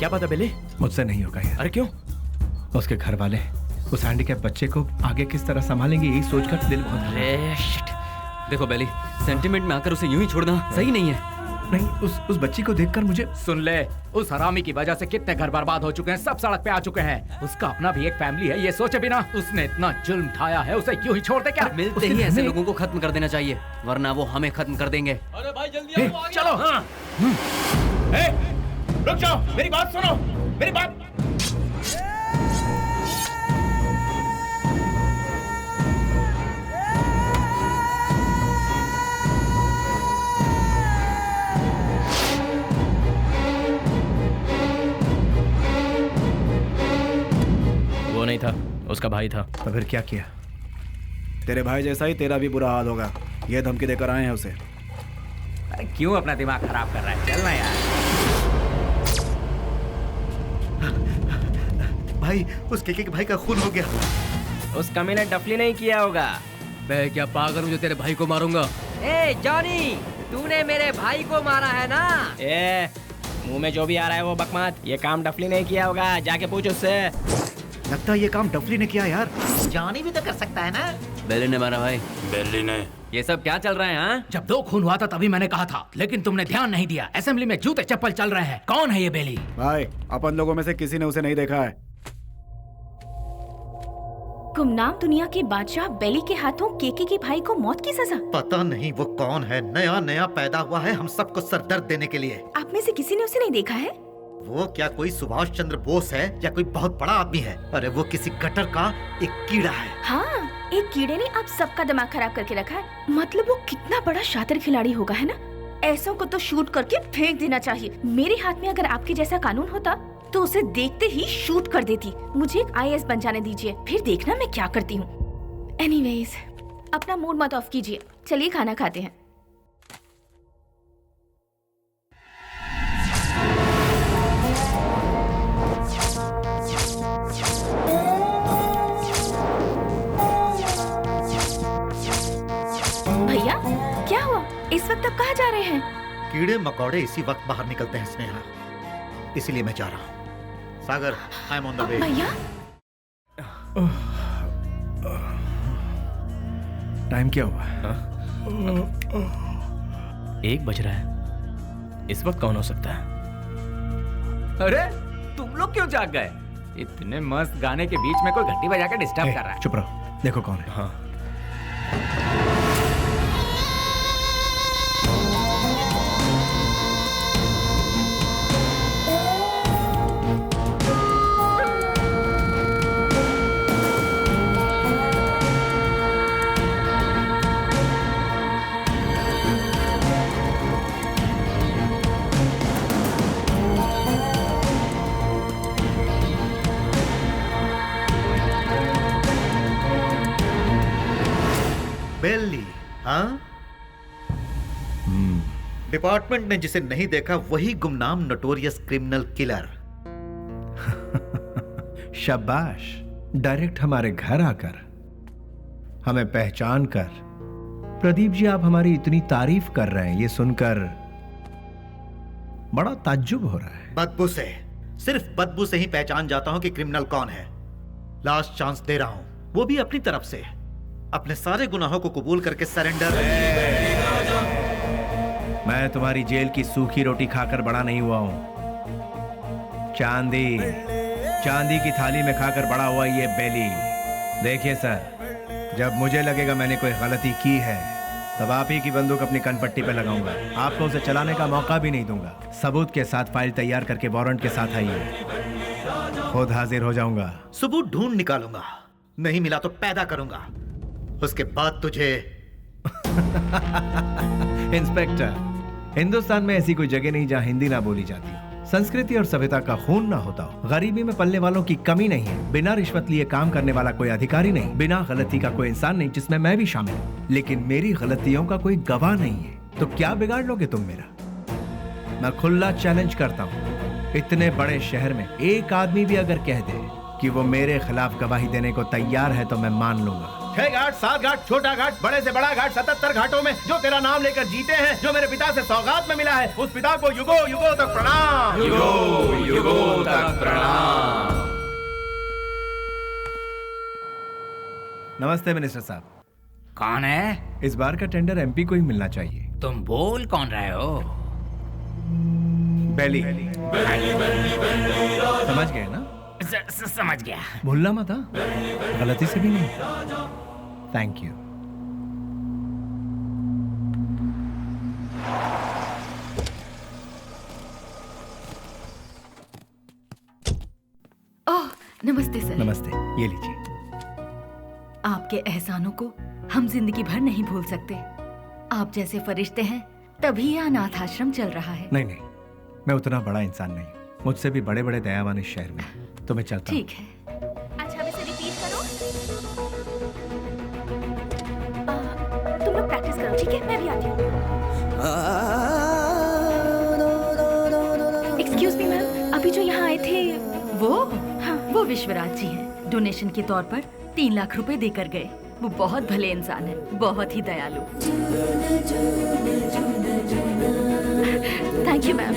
क्या बात है बेले? मुझसे नहीं होगा यार। अरे क्यों? उसके घर वाले उस हैंडीकैप बच्चे को आगे किस तरह संभालेंगे, यही सोचकर दिल बहुत। अरे शिट। देखो बेली, सेंटिमेंट में आकर उसे यूं ही छोड़ना सही नहीं है। नहीं, उस बच्ची को देखकर मुझे। सुन ले, उस हरामी की वजह से कितने घर बर्बाद हो चुके हैं, सब सड़क पे आ चुके हैं। उसका अपना भी एक फैमिली है, ये सोचे बिना उसने इतना जुल्म ढाया है, उसे क्यों ही छोड़ दे क्या? मिलते ही ऐसे लोगों को खत्म कर देना चाहिए, वरना वो हमें खत्म कर देंगे। अरे भाई जल्दी आओ, चलो। हाँ। रुक जाओ, मेरी बात सुनो, मेरी बात। वो नहीं था, उसका भाई था। तो फिर क्या किया? तेरे भाई जैसा ही तेरा भी बुरा हाल होगा, ये धमकी देकर आए हैं उसे। अरे क्यों अपना दिमाग खराब कर रहा है, चलना यार। भाई, उस केके के भाई का खून हो गया। उस कमी ने डफली नहीं किया होगा। मैं क्या पागल हूँ जो तेरे भाई को मारूंगा? ए जॉनी, तूने मेरे भाई को मारा है ना? ए, मुंह में जो भी आ रहा है वो बकवास। ये काम डफली नहीं किया होगा, जाके पूछ उससे। लगता है ये काम डफली ने किया यार। जॉनी भी तो कर सकता है ना? बेली ने मारा भाई। बेली ने। ये सब क्या चल रहा है? हाँ, जब 2 खून हुआ था तभी मैंने कहा था, लेकिन तुमने ध्यान नहीं दिया। असेंबली में जूते चप्पल चल रहे हैं। कौन है ये बेली? भाई, अपन लोगों में से किसी ने उसे नहीं देखा है। गुमनाम दुनिया के बादशाह बेली के हाथों केके के भाई को मौत की सजा। पता नहीं वो कौन है, नया नया पैदा हुआ है हम सबको सरदर्द देने के लिए। आप में से किसी ने उसे नहीं देखा है? वो क्या कोई सुभाष चंद्र बोस है या कोई बहुत बड़ा आदमी है? अरे वो किसी गटर का एक कीड़ा है। हाँ, एक कीड़े ने आप सबका दिमाग खराब करके रखा है। मतलब वो कितना बड़ा शातिर खिलाड़ी होगा, है ना? ऐसों को तो शूट करके फेंक देना चाहिए। मेरे हाथ में अगर आपके जैसा कानून होता तो उसे देखते ही शूट कर देती। मुझे एक IAS बन जाने दीजिए, फिर देखना मैं क्या करती हूँ। एनीवेज, अपना मूड मत ऑफ कीजिए, चलिए खाना खाते हैं। भैया, क्या हुआ? इस वक्त आप कहाँ जा रहे हैं? कीड़े मकोड़े इसी वक्त बाहर निकलते हैं स्नेहा, इसीलिए मैं जा रहा हूँ। Sagar, I am on the way. भैया, टाइम क्या हुआ? 1 बज रहा है। इस वक्त कौन हो सकता है? अरे तुम लोग क्यों जाग गए? इतने मस्त गाने के बीच में कोई घंटी बजा के डिस्टर्ब कर रहा है। चुप रहो, देखो कौन है। हाँ। बेली, हाँ? डिपार्टमेंट ने जिसे नहीं देखा वही गुमनाम नोटोरियस क्रिमिनल किलर। शाबाश, डायरेक्ट हमारे घर आकर हमें पहचान कर। प्रदीप जी, आप हमारी इतनी तारीफ कर रहे हैं, ये सुनकर बड़ा ताज्जुब हो रहा है। बदबू से, सिर्फ बदबू से ही पहचान जाता हूं कि क्रिमिनल कौन है। लास्ट चांस दे रहा हूं, वो भी अपनी तरफ से। अपने सारे गुनाहों को कबूल करके सरेंडर। मैं तुम्हारी जेल की सूखी रोटी खाकर बड़ा नहीं हुआ हूं। चांदी की थाली में खाकर बड़ा हुआ ये बेली। देखिए सर, जब मुझे लगेगा मैंने कोई गलती की है, तब आप ही की बंदूक अपनी कनपट्टी पे लगाऊंगा। आपको उसे चलाने का मौका भी नहीं दूंगा। सबूत के साथ फाइल तैयार करके वारंट के साथ आइए, खुद हाजिर हो जाऊंगा। सबूत ढूंढ निकालूंगा, नहीं मिला तो पैदा करूंगा, उसके बाद तुझे। इंस्पेक्टर, हिंदुस्तान में ऐसी कोई जगह नहीं जहां हिंदी ना बोली जाती हो, संस्कृति और सभ्यता का खून ना होता हो, गरीबी में पलने वालों की कमी नहीं है, बिना रिश्वत लिए काम करने वाला कोई अधिकारी नहीं, बिना गलती का कोई इंसान नहीं, जिसमें मैं भी शामिल हूँ। लेकिन मेरी गलतियों का कोई गवाह नहीं है, तो क्या बिगाड़ लोगे तुम मेरा? मैं खुला चैलेंज करता हूँ, इतने बड़े शहर में एक आदमी भी अगर कह दे कि वो मेरे खिलाफ गवाही देने को तैयार है, तो मैं मान लूंगा। 6 घाट, 7 घाट, छोटा घाट, बड़े से बड़ा घाट, 77 घाटों में जो तेरा नाम लेकर जीते हैं, जो मेरे पिता से सौगात में मिला है, उस पिता को युगो युगो तक प्रणाम। युगो युगो तक प्रणाम। नमस्ते मिनिस्टर साहब। कौन है? इस बार का टेंडर MP को ही मिलना चाहिए। तुम बोल कौन रहे हो? बेली। समझ गए ना? समझ गया। भूलना मत, गलती से भी नहीं। Thank you. ओह, नमस्ते सर। नमस्ते, ये लीजिए। आपके एहसानों को हम जिंदगी भर नहीं भूल सकते। आप जैसे फरिश्ते हैं, तभी यह अनाथ आश्रम चल रहा है। नहीं, मैं उतना बड़ा इंसान नहीं, मुझसे भी बड़े बड़े दयावान इस शहर में। तो मैं चलता हूँ। ठीक है। अच्छा, इसे रिपीट करो। तुम लोग प्रैक्टिस करो, ठीक है? मैं भी आती हूँ। एक्सक्यूज मी मैम, अभी जो यहाँ आए थे वो? हाँ, वो विश्वराज जी हैं। डोनेशन के तौर पर 3 लाख रुपए देकर गए। वो बहुत भले इंसान है, बहुत ही दयालु। Thank you ma'am.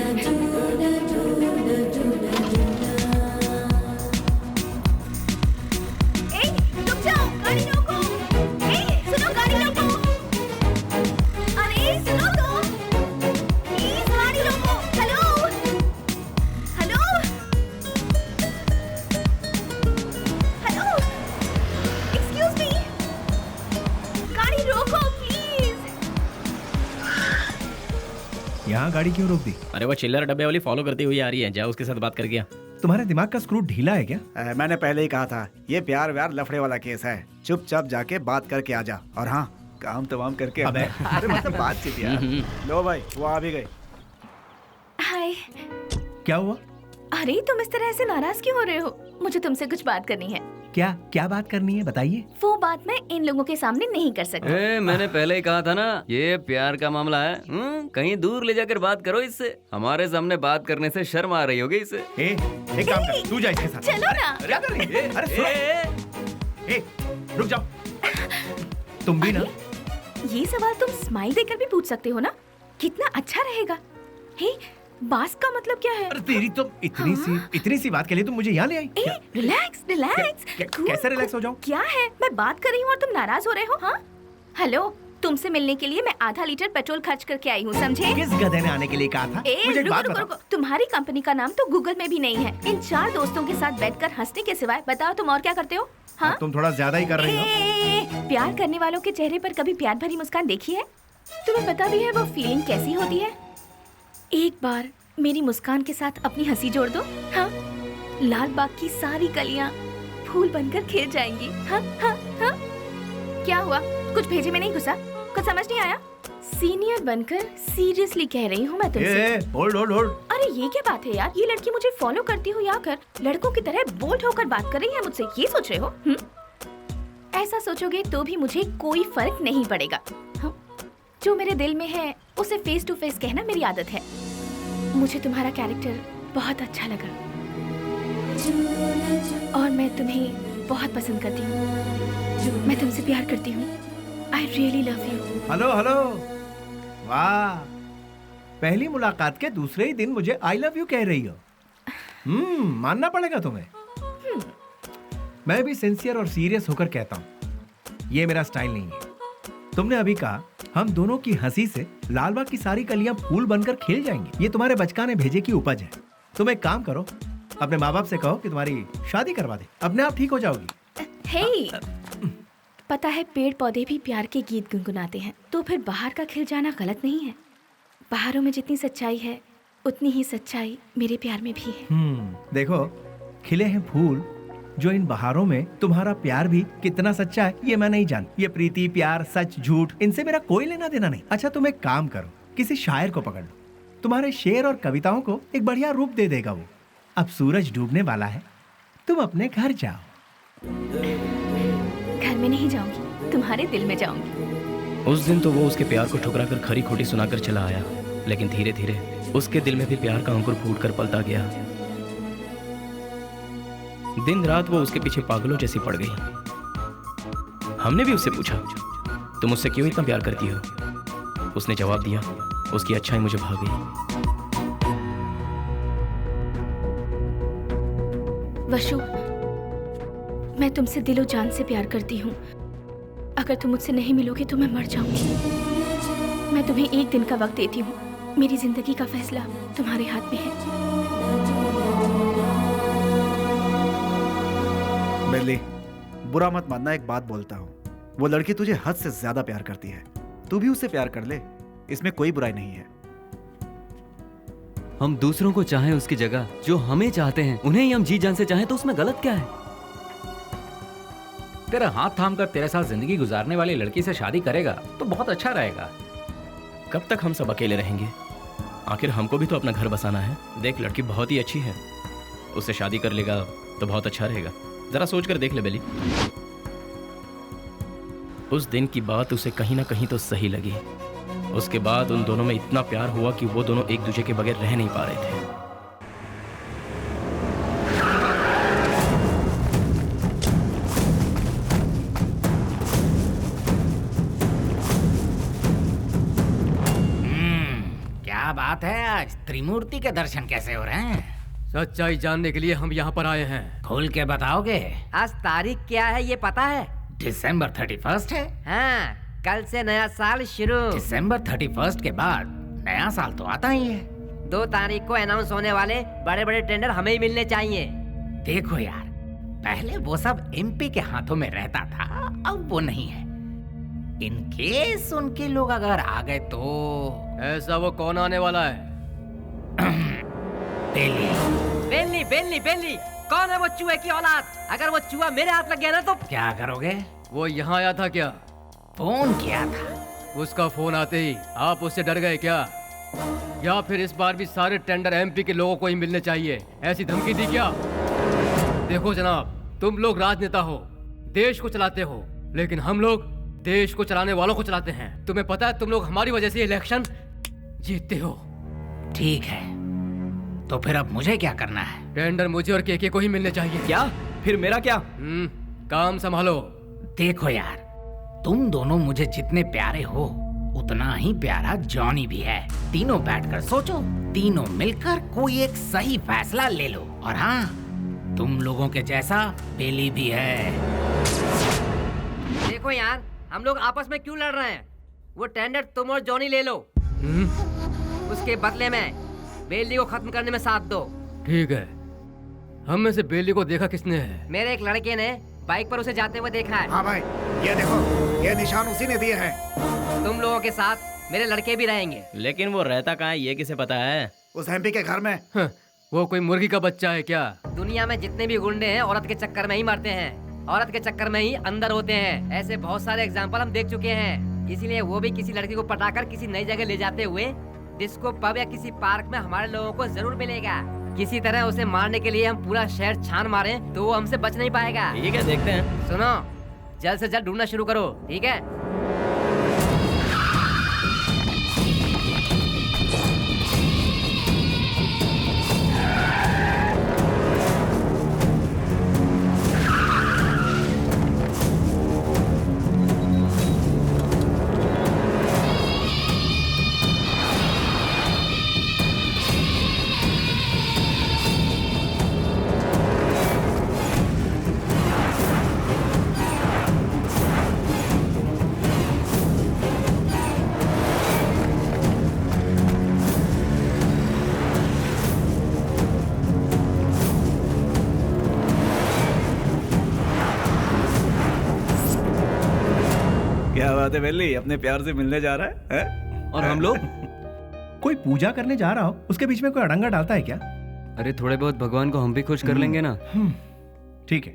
यहाँ गाड़ी क्यों रोक दी? अरे वो चिल्लर डब्बे वाली फॉलो करती हुई आ रही है, जाओ उसके साथ बात करके आ। तुम्हारे दिमाग का स्क्रू ढीला है क्या? मैंने पहले ही कहा था, ये प्यार व्यार लफड़े वाला केस है। चुपचाप जाके बात करके आ जा, और हाँ, काम तमाम करके। अबे अरे मतलब बातचीत यार। लो भाई, वो आ भी गए। हाय। क्या हुआ? अरे तुम इस तरह से नाराज क्यों हो रहे हो? मुझे तुमसे कुछ बात करनी है। क्या क्या बात करनी है, बताइए। वो बात मैं इन लोगों के सामने नहीं कर सकती। मैंने पहले ही कहा था ना, ये प्यार का मामला है। कहीं दूर ले जाकर बात करो इससे। हमारे सामने बात करने से शर्म आ रही होगी इसे। एक काम कर, तू जा इसके साथ। चलो ना। क्या कर रही है? अरे सुनो। रुक जाओ। तुम भी ना। ये सवाल तुम स्माइल देकर भी पूछ सकते हो ना, कितना अच्छा रहेगा। हे, बास का मतलब क्या है? अरे तेरी तो इतनी सी बात के लिए तुम मुझे यहाँ ले आई। रिलैक्स। कैसे रिलैक्स हो जाऊं? क्या है, मैं बात कर रही हूँ और तुम नाराज हो रहे हो? हाँ हेलो, तुमसे मिलने के लिए मैं आधा लीटर पेट्रोल खर्च करके आई हूँ, समझे? किस गधे ने आने के लिए कहा था? मुझे एक बात बताओ। तुम्हारी कंपनी का नाम तो गूगल में भी नहीं है। इन 4 दोस्तों के साथ बैठकर हंसने के सिवाय बताओ तुम और क्या करते हो? हाँ, तुम थोड़ा ज्यादा ही कर रही हो। प्यार करने वालों के चेहरे पर कभी प्यार भरी मुस्कान देखी है? तुम्हें पता भी है वो फीलिंग कैसी होती है? एक बार मेरी मुस्कान के साथ अपनी हंसी जोड़ दो। हाँ, लाल बाग की सारी कलियां फूल बनकर खिल जाएंगी। हाँ हाँ हाँ। क्या हुआ, कुछ भेजे में नहीं घुसा? कुछ समझ नहीं आया? सीनियर बनकर सीरियसली कह रही हूँ मैं तुमसे। होल्ड। अरे ये क्या बात है यार, ये लड़की मुझे फॉलो करती हो या कर लड़कों की तरह बोल्ड होकर बात कर रही है मुझसे, ये सोच रहे हो? ऐसा सोचोगे तो भी मुझे कोई फर्क नहीं पड़ेगा। हाँ? जो मेरे दिल में है उसे फेस टू फेस कहना मेरी आदत है। मुझे तुम्हारा कैरेक्टर बहुत अच्छा लगा और मैं तुम्हें बहुत पसंद करती हूँ। मैं तुमसे प्यार करती हूँ। I really love you. Hello. वाह, पहली मुलाकात के दूसरे ही दिन मुझे आई लव यू कह रही हो। मानना पड़ेगा तुम्हें। मैं भी सिंसियर और सीरियस होकर कहता हूँ, ये मेरा स्टाइल नहीं है। तुमने अभी कहा हम दोनों की हंसी से लालबाग की सारी कलियां फूल बनकर खिल जाएंगी। ये तुम्हारे बचकाने भेजे की उपज है। तुम एक काम करो, अपने माँ बाप से कहो कि तुम्हारी शादी करवा दे, अपने आप ठीक हो जाओगी। हे, पता है पेड़ पौधे भी प्यार के गीत गुनगुनाते हैं, तो फिर बाहर का खिल जाना गलत नहीं है। बाहरों में जितनी सच्चाई है उतनी ही सच्चाई मेरे प्यार में भी है। देखो, खिले हैं फूल, जो इन बहारों में तुम्हारा प्यार भी कितना सच्चा है ये मैं नहीं जान। ये प्रीति, प्यार, सच, झूठ, इनसे मेरा कोई लेना देना नहीं। अच्छा तुम एक काम करो, किसी शायर को पकड़ लो, तुम्हारे शेर और कविताओं को एक बढ़िया रूप दे देगा वो। अब सूरज डूबने वाला है, तुम अपने घर जाओ। घर में नहीं जाऊंगी, तुम्हारे दिल में जाऊंगी। उस दिन तो वो उसके प्यार को ठुकरा कर खरी खोटी सुनाकर चला आया, लेकिन धीरे धीरे उसके दिल में भी प्यार का अंकुर फूट कर पलता गया। दिन रात वो उसके पीछे पागलों जैसी पड़ गई। हमने भी उससे पूछा, तुम मुझसे क्यों इतना प्यार करती हो? उसने जवाब दिया, उसकी अच्छाई मुझे भा गई। वशु, मैं तुमसे दिलो जान से प्यार करती हूँ। अगर तुम मुझसे नहीं मिलोगे तो मैं मर जाऊंगी। मैं तुम्हें एक दिन का वक्त देती हूँ। मेरी जिंदगी का फैसला तुम्हारे हाथ में है। बेली, बुरा मत मानना, एक बात बोलता हूँ, वो लड़की तुझे हद से ज्यादा प्यार करती है। तू भी उससे प्यार कर ले, इसमें कोई बुराई नहीं है। हम दूसरों को चाहें उसकी जगह जो हमें चाहते हैं उन्हें ही हम जी जान से चाहें तो उसमें गलत क्या है? तेरा हाथ थाम कर तेरे साथ जिंदगी गुजारने वाली लड़की से शादी करेगा तो बहुत अच्छा रहेगा। कब तक हम सब अकेले रहेंगे? आखिर हमको भी तो अपना घर बसाना है। देख, लड़की बहुत ही अच्छी है, उससे शादी कर लेगा तो बहुत अच्छा रहेगा। जरा सोच कर देख ले बेली। उस दिन की बात उसे कहीं ना कहीं तो सही लगी। उसके बाद उन दोनों में इतना प्यार हुआ कि वो दोनों एक दूसरे के बगैर रह नहीं पा रहे थे। क्या बात है, आज त्रिमूर्ति के दर्शन कैसे हो रहे हैं? सच्चाई जानने के लिए हम यहाँ पर आए हैं। खोल के बताओगे? आज तारीख क्या है ये पता है? दिसंबर 31 है। हाँ, कल से नया साल शुरू। दिसंबर 31 के बाद नया साल तो आता ही है। 2 तारीख को अनाउंस होने वाले बड़े बड़े टेंडर हमें ही मिलने चाहिए। देखो यार, पहले वो सब एमपी के हाथों में रहता था, अब वो नहीं है। इन केस उनके लोग अगर आ गए तो। ऐसा वो कौन आने वाला है? बेली बेली बेली बेली, कौन है वो चूहे की औलाद? अगर वो चूहा मेरे हाथ लग गया ना तो क्या करोगे? वो यहाँ आया था क्या? फोन किया था। उसका फोन आते ही आप उससे डर गए क्या? या फिर इस बार भी सारे टेंडर एमपी के लोगों को ही मिलने चाहिए? ऐसी धमकी दी क्या? देखो जनाब, तुम लोग राजनेता हो, देश को चलाते हो, लेकिन हम लोग देश को चलाने वालों को चलाते हैं। तुम्हें पता है तुम लोग हमारी वजह से इलेक्शन जीतते हो। ठीक है, तो फिर अब मुझे क्या करना है? टेंडर मुझे और केके को ही मिलने चाहिए। क्या? फिर मेरा क्या? काम संभालो। देखो यार, तुम दोनों मुझे जितने प्यारे हो उतना ही प्यारा जॉनी भी है। तीनों बैठकर सोचो, तीनों मिलकर कोई एक सही फैसला ले लो। और हाँ, तुम लोगों के जैसा बेली भी है। देखो यार, हम लोग आपस में क्यों लड़ रहे हैं? वो टेंडर तुम और जॉनी ले लो। उसके बदले में बेली को खत्म करने में साथ दो। ठीक है। हम में से बेली को देखा किसने है? मेरे एक लड़के ने बाइक पर उसे जाते हुए देखा है। हाँ भाई, ये देखो, ये निशान उसी ने दिए हैं। तुम लोगों के साथ मेरे लड़के भी रहेंगे। लेकिन वो रहता कहाँ है, ये किसे पता है? उस एमपी के घर में। वो कोई मुर्गी का बच्चा है क्या? दुनिया में जितने भी गुंडे हैं औरत के चक्कर में ही मरते हैं, औरत के चक्कर में ही अंदर होते हैं। ऐसे बहुत सारे एग्जाम्पल हम देख चुके हैं। इसीलिए वो भी किसी लड़की को पटाकर किसी नई जगह ले जाते हुए डिस्को पब या किसी पार्क में हमारे लोगों को जरूर मिलेगा। किसी तरह उसे मारने के लिए हम पूरा शहर छान मारें तो वो हमसे बच नहीं पाएगा। ठीक है, देखते हैं। सुनो, जल्द से जल्द ढूंढना शुरू करो, ठीक है? क्या बात है बेली, अपने प्यार से मिलने जा रहा है? और हम लोग? कोई पूजा करने जा रहा हो, उसके बीच में कोई अड़ंगा डालता है क्या? अरे थोड़े बहुत भगवान को हम भी खुश कर लेंगे ना। ठीक है,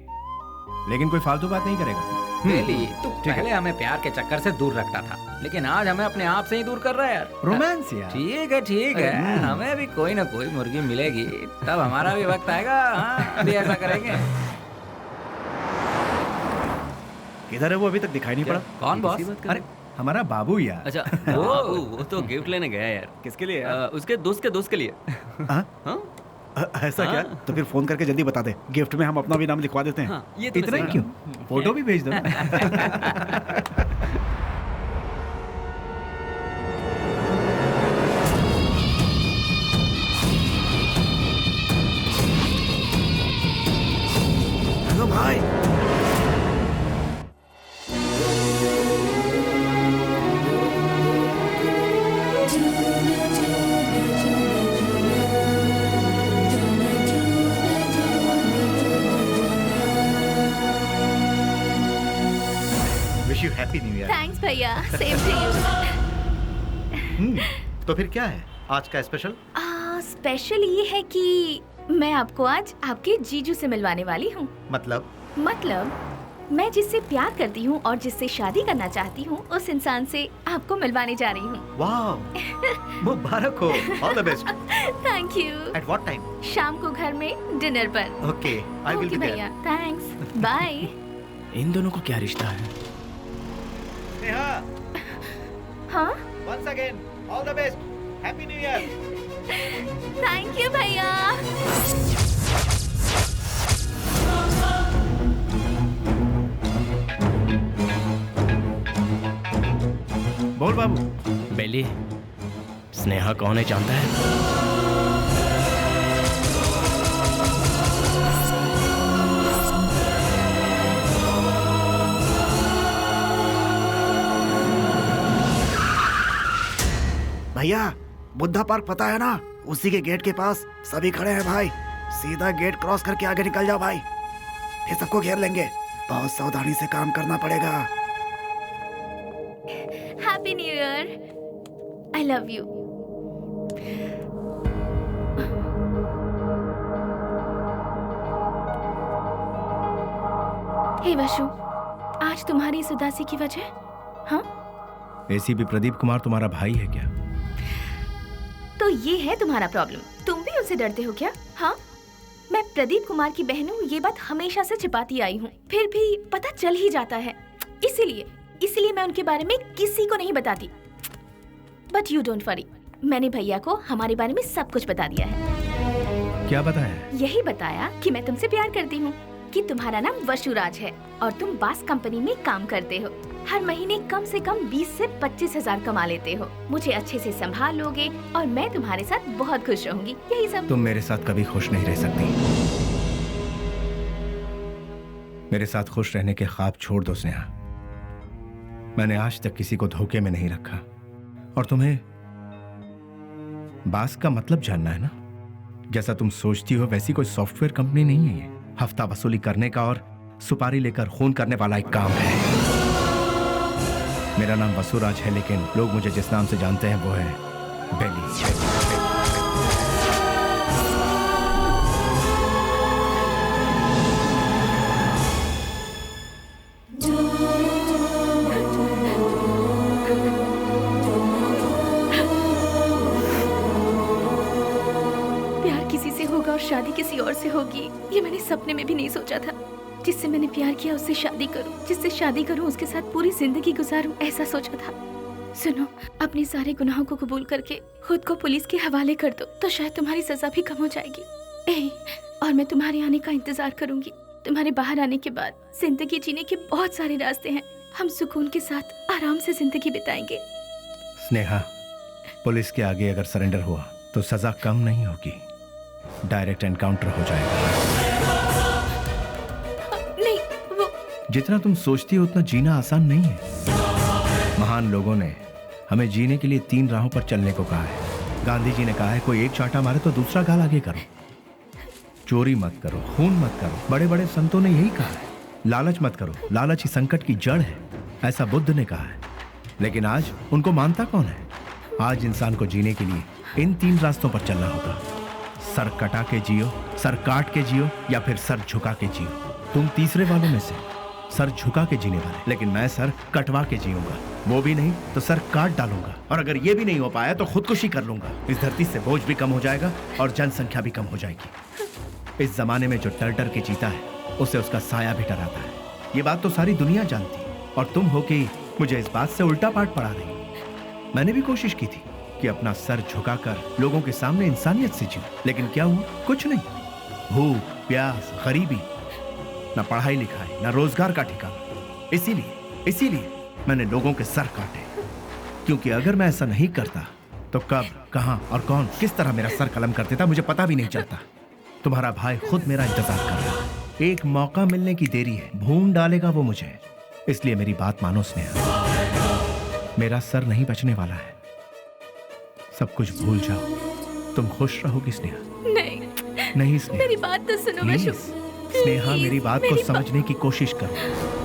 लेकिन कोई फालतू बात नहीं करेगा। बेली, तू पहले हमें प्यार के चक्कर से दूर रखता था, लेकिन आज हमें अपने आप से ही दूर कर रहा है यार। रोमांस यार। ठीक है, हमें भी कोई ना कोई मुर्गी मिलेगी, तब हमारा भी वक्त आएगा। हाँ, अभी ऐसा करेंगे। किधर है वो? अभी तक दिखाई नहीं पड़ा। कौन बॉस? अरे हमारा बाबू यार। अच्छा, वो तो गिफ्ट लेने गया यार। किसके लिए? उसके दोस्त के लिए। ऐसा क्या? तो फिर फोन करके जल्दी बता दे, गिफ्ट में हम अपना भी नाम लिखवा देते हैं। ये तो इतना क्यों? फोटो भी भेज दो। हेलो भाई। Wish you happy new year. Thanks भैया, सेम टू यू। तो फिर क्या है आज का स्पेशल? स्पेशल ये है कि मैं आपको आज आपके जीजू से मिलवाने वाली हूँ। मतलब मैं जिससे प्यार करती हूँ और जिससे शादी करना चाहती हूँ, उस इंसान से आपको मिलवाने जा रही हूँ। वाह, मुबारक हो। All the best. Thank you. At what time? शाम को घर में डिनर पर। Okay, I will be there. भैया, थैंक्स, बाय। इन दोनों को क्या रिश्ता है? नेहा, हाँ? Once again all the best, happy new year. Thank you भैया। बोल बाबू। बेली, स्नेहा कौन है जानता है? भैया, बुद्धा पार्क पता है ना? उसी के गेट के पास सभी खड़े हैं भाई। सीधा गेट क्रॉस करके आगे निकल जाओ भाई, फिर सबको घेर लेंगे। बहुत सावधानी से काम करना पड़ेगा। Happy new year. I love you. Hey Vashu, आज तुम्हारी इस उदासी की वजह? हाँ? एसीपी प्रदीप कुमार तुम्हारा भाई है क्या? तो तो ये है तुम्हारा प्रॉब्लम। तुम भी उनसे डरते हो क्या? हाँ, मैं प्रदीप कुमार की बहन हूँ, ये बात हमेशा से छिपाती आई हूँ, फिर भी पता चल ही जाता है। इसीलिए मैं उनके बारे में किसी को नहीं बताती। बट यू डोंट वरी, मैंने भैया को हमारे बारे में सब कुछ बता दिया है। क्या बताया? यही बताया कि मैं तुमसे प्यार करती हूँ, कि तुम्हारा नाम वसुराज है और तुम बास कंपनी में काम करते हो। हर महीने कम से कम 20 से 25 हजार कमा लेते हो। मुझे अच्छे से संभाल लोगे और मैं तुम्हारे साथ बहुत खुश रहूंगी। यही सब। तुम मेरे साथ कभी खुश नहीं रह सकती। मेरे साथ खुश रहने के ख्वाब छोड़ दो स्नेहा। मैंने आज तक किसी को धोखे में नहीं रखा। और तुम्हें बास का मतलब जानना है ना? जैसा तुम सोचती हो वैसी कोई सॉफ्टवेयर कंपनी नहीं है ये। हफ्ता वसूली करने का और सुपारी लेकर खून करने वाला एक काम है। मेरा नाम वसुराज है, लेकिन लोग मुझे जिस नाम से जानते हैं वो है बेली। और शादी किसी और से होगी, ये मैंने सपने में भी नहीं सोचा था। जिससे मैंने प्यार किया उससे शादी करूं, जिससे शादी करूं उसके साथ पूरी जिंदगी गुजारूं, ऐसा सोचा था। सुनो, अपने सारे गुनाहों को कबूल करके खुद को पुलिस के हवाले कर दो, तो शायद तुम्हारी सजा भी कम हो जाएगी। और मैं तुम्हारे आने का इंतजार करूंगी। तुम्हारे बाहर आने के बाद जिंदगी जीने के बहुत सारे रास्ते हैं। हम सुकून के साथ आराम से जिंदगी बिताएंगे। स्नेहा, पुलिस के आगे अगर सरेंडर हुआ तो सजा कम नहीं होगी, डायरेक्ट एनकाउंटर हो जाएगा। नहीं, वो जितना तुम सोचती हो उतना जीना आसान नहीं है। महान लोगों ने हमें जीने के लिए 3 राहों पर चलने को कहा है। गांधी जी ने कहा है, कोई एक चांटा मारे तो दूसरा गाल आगे करो, चोरी मत करो, खून मत करो। बड़े बड़े संतों ने यही कहा है। लालच मत करो, लालच ही संकट की जड़ है, ऐसा बुद्ध ने कहा है। लेकिन आज उनको मानता कौन है? आज इंसान को जीने के लिए इन 3 रास्तों पर चलना होगा। सर कटा के जियो, सर काट के जियो, या फिर सर झुका के जियो। तुम तीसरे वालों में से, सर झुका के जीने वाले। लेकिन मैं सर कटवा के जीऊंगा, वो भी नहीं तो सर काट डालूंगा। और अगर ये भी नहीं हो पाया तो खुदकुशी कर लूंगा। इस धरती से बोझ भी कम हो जाएगा और जनसंख्या भी कम हो जाएगी। इस जमाने में जो डर डर के जीता है उसे उसका साया भी डराता है। ये बात तो सारी दुनिया जानती है, और तुम हो कि मुझे इस बात से उल्टा पाठ पढ़ा रही। मैंने भी कोशिश की थी कि अपना सर झुकाकर लोगों के सामने इंसानियत से जीऊं, लेकिन क्या हुआ? कुछ नहीं। भूख, प्यास, गरीबी, न पढ़ाई लिखाई, न रोजगार का ठिकाना। इसीलिए मैंने लोगों के सर काटे, क्योंकि अगर मैं ऐसा नहीं करता तो कब, कहां और कौन किस तरह मेरा सर कलम कर देता मुझे पता भी नहीं चलता। तुम्हारा भाई खुद मेरा इंतजार कर रहा है। एक मौका मिलने की देरी है, भून डालेगा वो मुझे। इसलिए मेरी बात मानो स्नेहा, मेरा सर नहीं बचने वाला है। सब कुछ भूल जाओ, तुम खुश रहोगी स्नेहा। नहीं स्नेहा, मेरी बात तो सुनो वशु। स्नेहा, मेरी बात को समझने की कोशिश करो।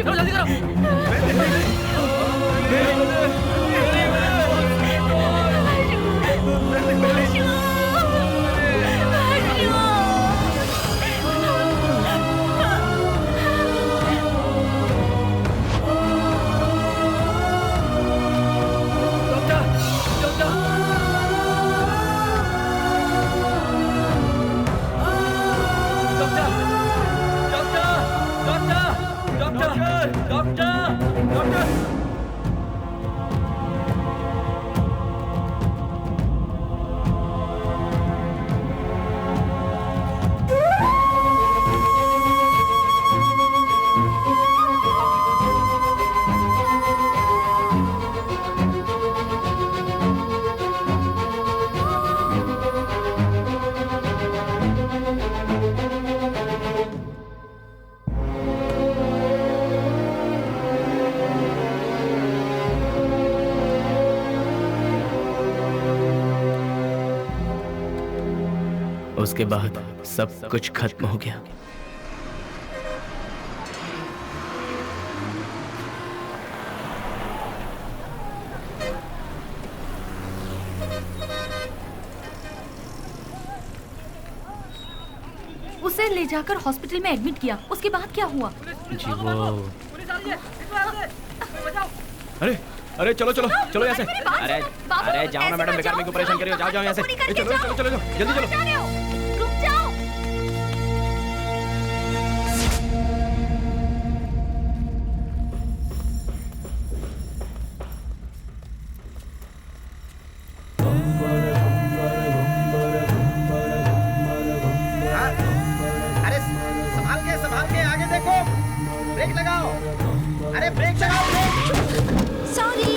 करो जल्दी करो। उसके बाद सब कुछ खत्म हो गया। उसे ले जाकर हॉस्पिटल में एडमिट किया, उसके बाद क्या हुआ? जी वो अरे अरे चलो चलो चलो यहाँ से। अरे अरे जाओ ना मैडम, बेकार मेरे को परेशान करियो। जाओ जाओ यहाँ से। चलो चलो चलो जल्दी चलो। रुक जाओ। अरे संभाल के आगे देखो, ब्रेक लगाओ। अरे ब्रेक लगाओ, ब्रेक। सॉरी।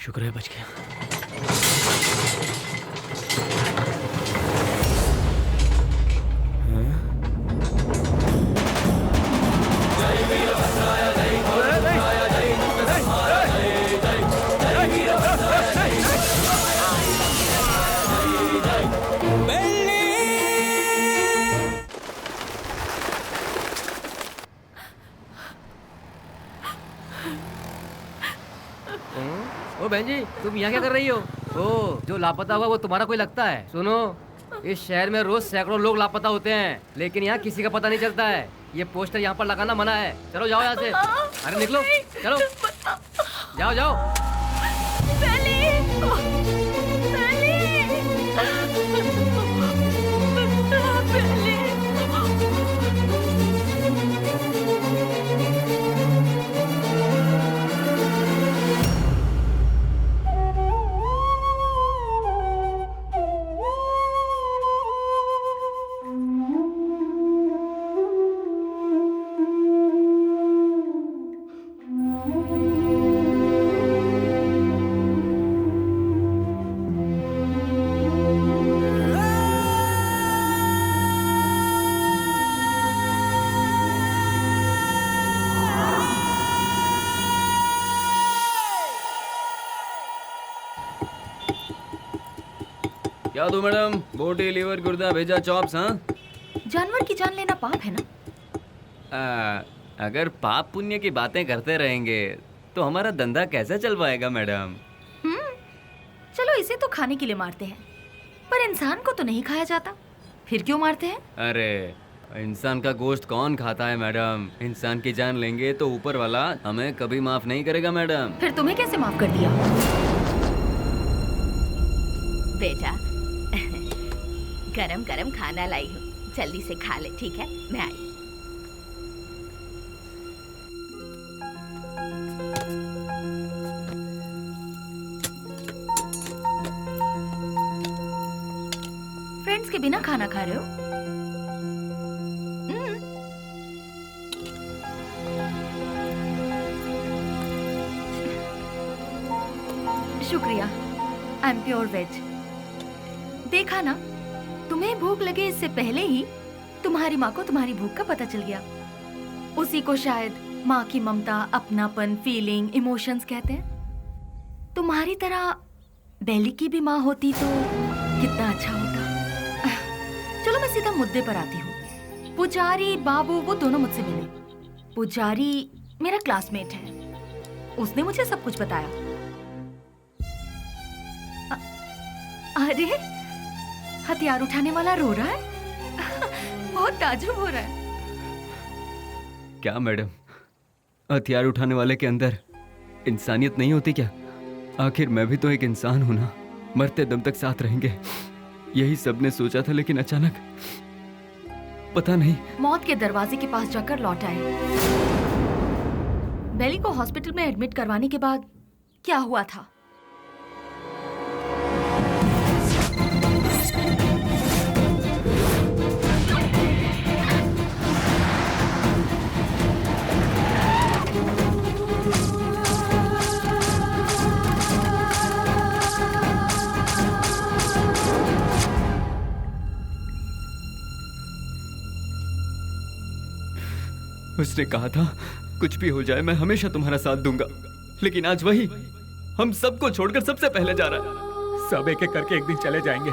शुक्र है बच गया। ओ बहन जी, तुम यहाँ क्या कर रही हो? ओ, जो लापता हुआ वो तुम्हारा कोई लगता है? सुनो, इस शहर में रोज सैकड़ों लोग लापता होते हैं, लेकिन यहाँ किसी का पता नहीं चलता है। ये पोस्टर यहाँ पर लगाना मना है। चलो जाओ यहाँ से। अरे निकलो, चलो जाओ जाओ। क्या दो मैडम? बोटी, लीवर, गुर्दा, भेजा, चॉप्स? हाँ, जानवर की जान लेना पाप है ना? अगर पाप पुण्य की बातें करते रहेंगे तो हमारा धंधा कैसे चल पाएगा मैडम? चलो इसे तो खाने के लिए मारते हैं, पर इंसान को तो नहीं खाया जाता, फिर क्यों मारते हैं? अरे इंसान का गोश्त कौन खाता है मैडम? इंसान की जान लेंगे तो ऊपर वाला हमें कभी माफ नहीं करेगा मैडम। फिर तुम्हें कैसे माफ कर दिया? बेटा गरम गरम खाना लाई हूँ, जल्दी से खा ले, ठीक है? मैं आई। फ्रेंड्स के बिना खाना खा रहे हो? शुक्रिया, आई एम प्योर वेज। देखा ना, तुम्हें भूख लगे इससे पहले ही तुम्हारी माँ को तुम्हारी भूख का पता चल गया। उसी को शायद माँ की ममता, अपनापन, फीलिंग, इमोशंस कहते हैं। तुम्हारी तरह बेली की भी माँ होती तो कितना अच्छा होता। चलो मैं सीधा मुद्दे पर आती हूँ। पुजारी बाबू वो दोनों मुझसे मिले। पुजारी मेरा क्लासमेट है, उसने मुझे सब कुछ बताया। अरे हथियार उठाने वाला रो रहा है। बहुत ताज्जुब हो रहा है। क्या मैडम, हथियार उठाने वाले के अंदर इंसानियत नहीं होती क्या? आखिर मैं भी तो एक इंसान हूं ना, मरते दम तक साथ रहेंगे, यही सबने सोचा था, लेकिन अचानक पता नहीं। मौत के दरवाजे के पास जाकर लौट आए। बेली को हॉस्पिटल में एडमिट करवाने के बाद क्या हुआ था? उसने कहा था कुछ भी हो जाए मैं हमेशा तुम्हारा साथ दूंगा, लेकिन आज वही हम सबको छोड़कर सबसे पहले जा रहा है। सब एक एक करके एक दिन चले जाएंगे,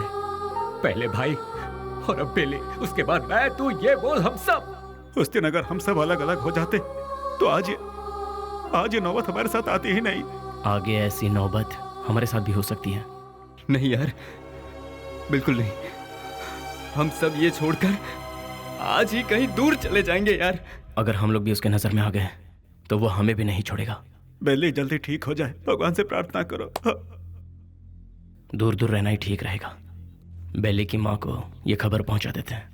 पहले भाई और अब बेली, उसके बाद मैं, तू, ये बोल हम सब। उस दिन अगर हम सब अलग अलग हो जाते तो आज ये नौबत हमारे साथ आती ही नहीं। आगे ऐसी नौबत हमारे साथ भी हो सकती है। नहीं यार, बिल्कुल नहीं। हम सब ये छोड़कर आज ही कहीं दूर चले जाएंगे यार। अगर हम लोग भी उसके नजर में आ गए तो वो हमें भी नहीं छोड़ेगा। बेली जल्दी ठीक हो जाए, भगवान से प्रार्थना करो। दूर दूर रहना ही ठीक रहेगा। बेली की माँ को ये खबर पहुंचा देते हैं।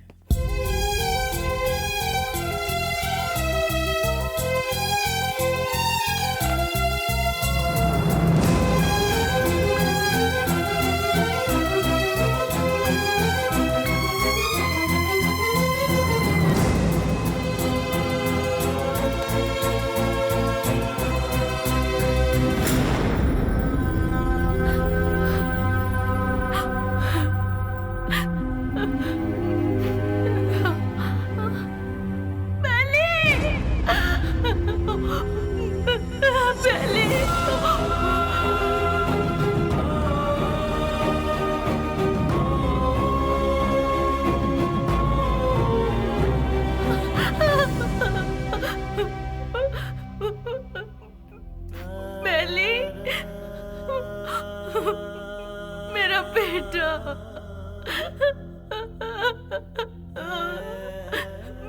मेरा बेटा,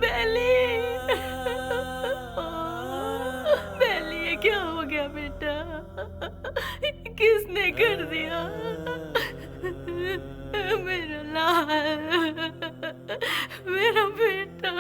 बेली, बेली ये क्या हो गया बेटा? किसने कर दिया? मेरा लाल, मेरा बेटा।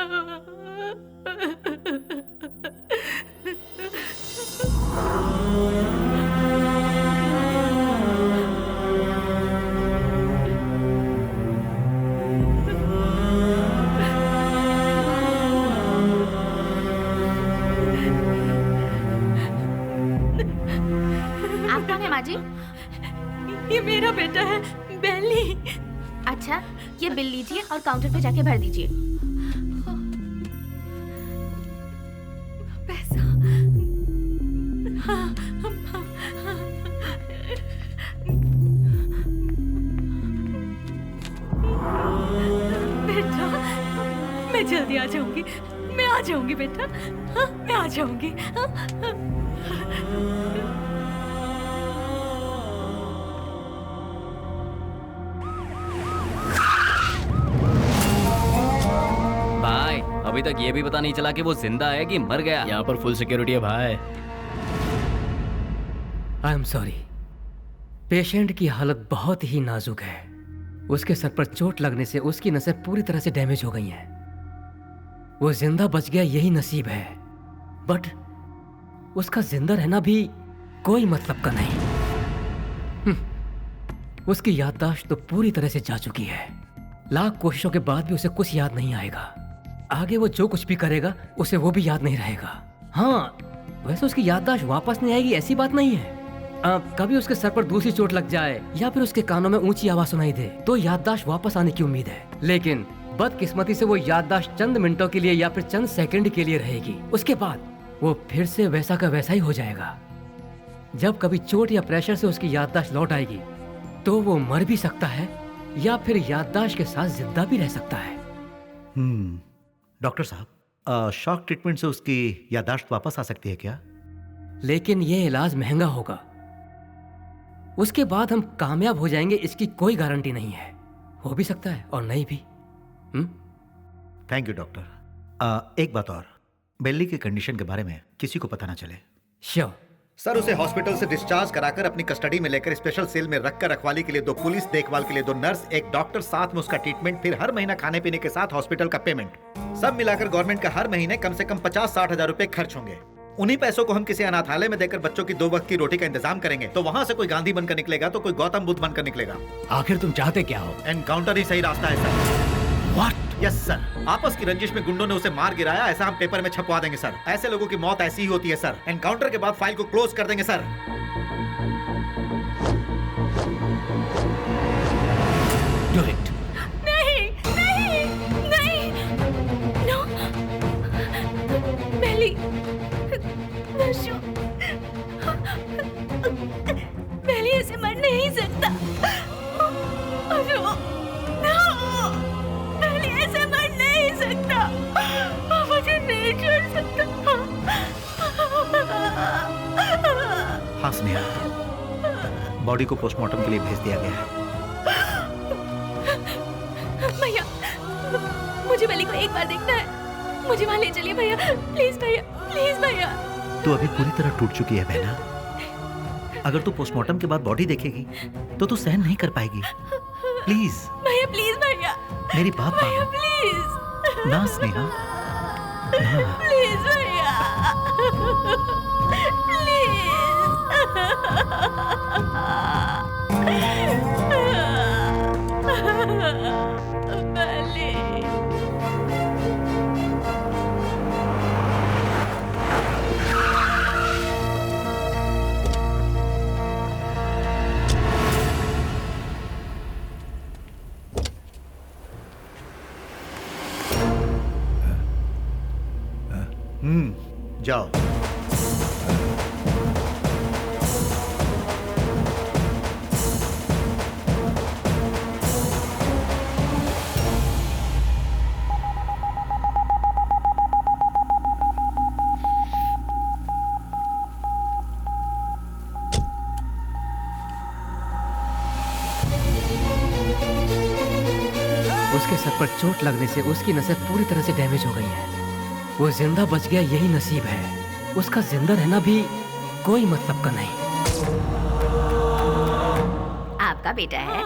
आप कौन है माँ जी? ये मेरा बेटा है, बेली। अच्छा, ये बिल लीजिए और काउंटर पे जाके भर दीजिए। पैसा? मैं जल्दी आ जाऊंगी, मैं आ जाऊंगी बेटा, हाँ, मैं आ जाऊंगी। भाई अभी तक ये भी पता नहीं चला कि वो जिंदा है कि मर गया। यहाँ पर फुल सिक्योरिटी है भाई। आई एम सॉरी, पेशेंट की हालत बहुत ही नाजुक है। उसके सर पर चोट लगने से उसकी नसें पूरी तरह से डैमेज हो गई हैं। वो जिंदा बच गया यही नसीब है, बट उसका जिंदा रहना भी कोई मतलब का नहीं। उसकी याददाश्त तो पूरी तरह से जा चुकी है। लाख कोशिशों के बाद भी उसे कुछ याद नहीं आएगा। आगे वो जो कुछ भी करेगा उसे वो भी याद नहीं रहेगा। हाँ, वैसे उसकी याददाश्त वापस नहीं आएगी ऐसी बात नहीं है। कभी उसके सर पर दूसरी चोट लग जाए या फिर उसके कानों में ऊंची आवाज सुनाई दे तो याददाश्त वापस आने की उम्मीद है, लेकिन बदकिस्मती से वो याददाश्त चंद मिनटों के लिए या फिर चंद सेकंड के लिए रहेगी। उसके बाद वो फिर से वैसा का वैसा ही हो जाएगा। जब कभी चोट या प्रेशर से उसकी याददाश्त लौट आएगी तो वो मर भी सकता है या फिर याददाश्त के साथ जिंदा भी रह सकता है। डॉक्टर साहब, शॉक ट्रीटमेंट से उसकी याददाश्त वापस आ सकती है क्या? लेकिन ये इलाज महंगा होगा। उसके बाद हम कामयाब हो जाएंगे इसकी कोई गारंटी नहीं है। हो भी सकता है और नहीं भी। Thank you doctor. एक बात और, बेली की कंडीशन के बारे में किसी को पता ना चले। श्योर सर, उसे हॉस्पिटल से डिस्चार्ज कराकर अपनी कस्टडी में लेकर स्पेशल सेल में रखकर रखवाली के लिए 2 पुलिस, देखभाल के लिए 2 नर्स, एक डॉक्टर, साथ में उसका ट्रीटमेंट, फिर हर महीना खाने पीने के साथ हॉस्पिटल का पेमेंट, सब मिलाकर गवर्नमेंट का हर महीने कम से कम 50-60 हजार रुपए खर्च होंगे। उन्हीं पैसों को हम किसी अनाथालय में देकर बच्चों की 2 वक्त की रोटी का इंतजाम करेंगे तो वहां से कोई गांधी बनकर निकलेगा तो कोई गौतम बुद्ध बनकर निकलेगा। आखिर तुम चाहते क्या हो? एनकाउंटर ही सही रास्ता है सर। What? यस सर, आपस की रंजिश में गुंडों ने उसे मार गिराया, ऐसा हम पेपर में छपवा देंगे सर। ऐसे लोगों की मौत ऐसी ही होती है सर। एनकाउंटर के बाद फाइल को क्लोज कर देंगे सर। Do it. नहीं, नहीं, नहीं, नो, बेली, नशो, बेली ऐसे मर नहीं सकता। अशो, नो, बेली ऐसे मर नहीं सकता। मुझे नहीं छोड़ सकता। हाँ स्नेहा, बॉडी को पोस्टमार्टम के लिए भेज दिया गया है। भैया, मुझे बेली को एक बार देखना है। मुझे वहाँ ले चलिए भैया, प्लीज भैया, प्लीज भैया। तू अभी पूरी तरह टूट चुकी है बहना। अगर तू पोस्टमार्टम के बाद बॉडी देखेगी तो तू सहन नहीं कर पाएगी। प्लीज भैया, प्लीज भैया, मेरी बात भैया, मानो प्लीज ना स्नेहा, ना। प्लीज भैया, जाओ। उसके सर पर चोट लगने से उसकी नसें पूरी तरह से डैमेज हो गई हैं। वो जिंदा बच गया यही नसीब है। उसका जिंदा रहना भी कोई मतलब का नहीं। आपका बेटा है?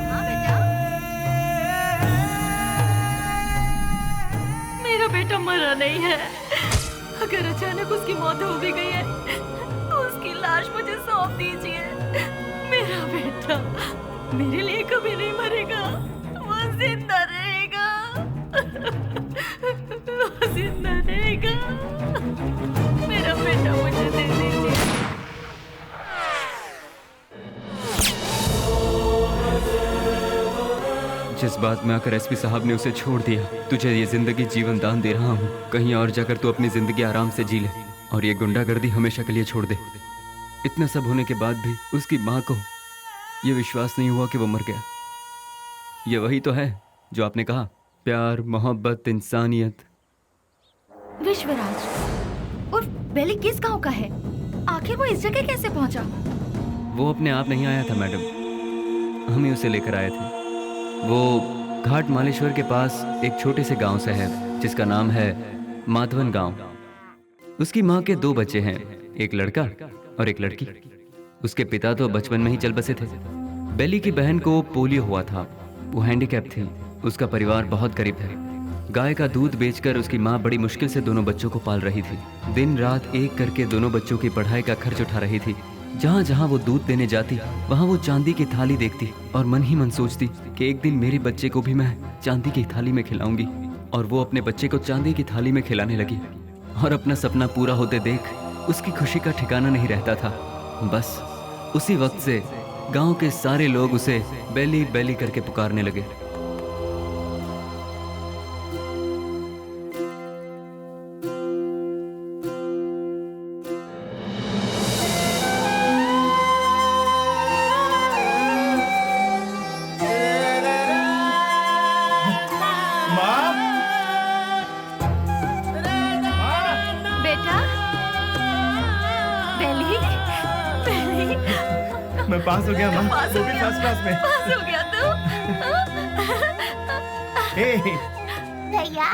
हाँ बेटा, मेरा बेटा मरा नहीं है। अगर अचानक उसकी मौत हो भी गई है तो उसकी लाश मुझे सौंप दीजिए। मेरा बेटा मेरे लिए कभी नहीं मरेगा, वो जिंदा रहेगा, वो जिंदा रहेगा। मेरा बेटा मुझे दे दीजिए। जिस बात में आकर एसपी साहब ने उसे छोड़ दिया, तुझे ये जिंदगी जीवन दान दे रहा हूँ। कहीं और जाकर तू अपनी जिंदगी आराम से जी ले और ये गुंडागर्दी हमेशा के लिए छोड़ दे। इतना सब होने के बाद भी उसकी माँ को ये विश्वास नहीं हुआ कि वो मर गया। ये वही तो है जो आपने कहा, प्यार, मोहब्बत, इंसानियत। विश्वराज उर्फ बेली किस गांव का है? आखिर वो इस जगह कैसे पहुंचा? वो अपने आप नहीं आया था मैडम, हम ही उसे लेकर आए थे। वो घाट मालेश्वर के पास एक छोटे से गांव से है जिसका नाम है माधवन गांव। उसकी माँ के 2 बच्चे हैं, एक लड़का और एक लड़की। उसके पिता तो बचपन में ही चल बसे थे। बेली की बहन को पोलियो हुआ था, वो हैंडीकैप थी। उसका परिवार बहुत गरीब है। गाय का दूध बेचकर उसकी माँ बड़ी मुश्किल से दोनों बच्चों को पाल रही थी। दिन रात एक करके दोनों बच्चों की पढ़ाई का खर्च उठा रही थी। जहाँ जहाँ वो दूध देने जाती वहाँ वो चांदी की थाली देखती और मन ही मन सोचती कि एक दिन मेरे बच्चे को भी मैं चांदी की थाली में खिलाऊंगी। और वो अपने बच्चे को चांदी की थाली में खिलाने लगी और अपना सपना पूरा होते देख उसकी खुशी का ठिकाना नहीं रहता था। बस उसी वक्त से गांव के सारे लोग उसे बेली बेली करके पुकारने लगे। मैं पास हो गया माँ, वो भी फर्स्ट क्लास में। पास हो गया तू? भैया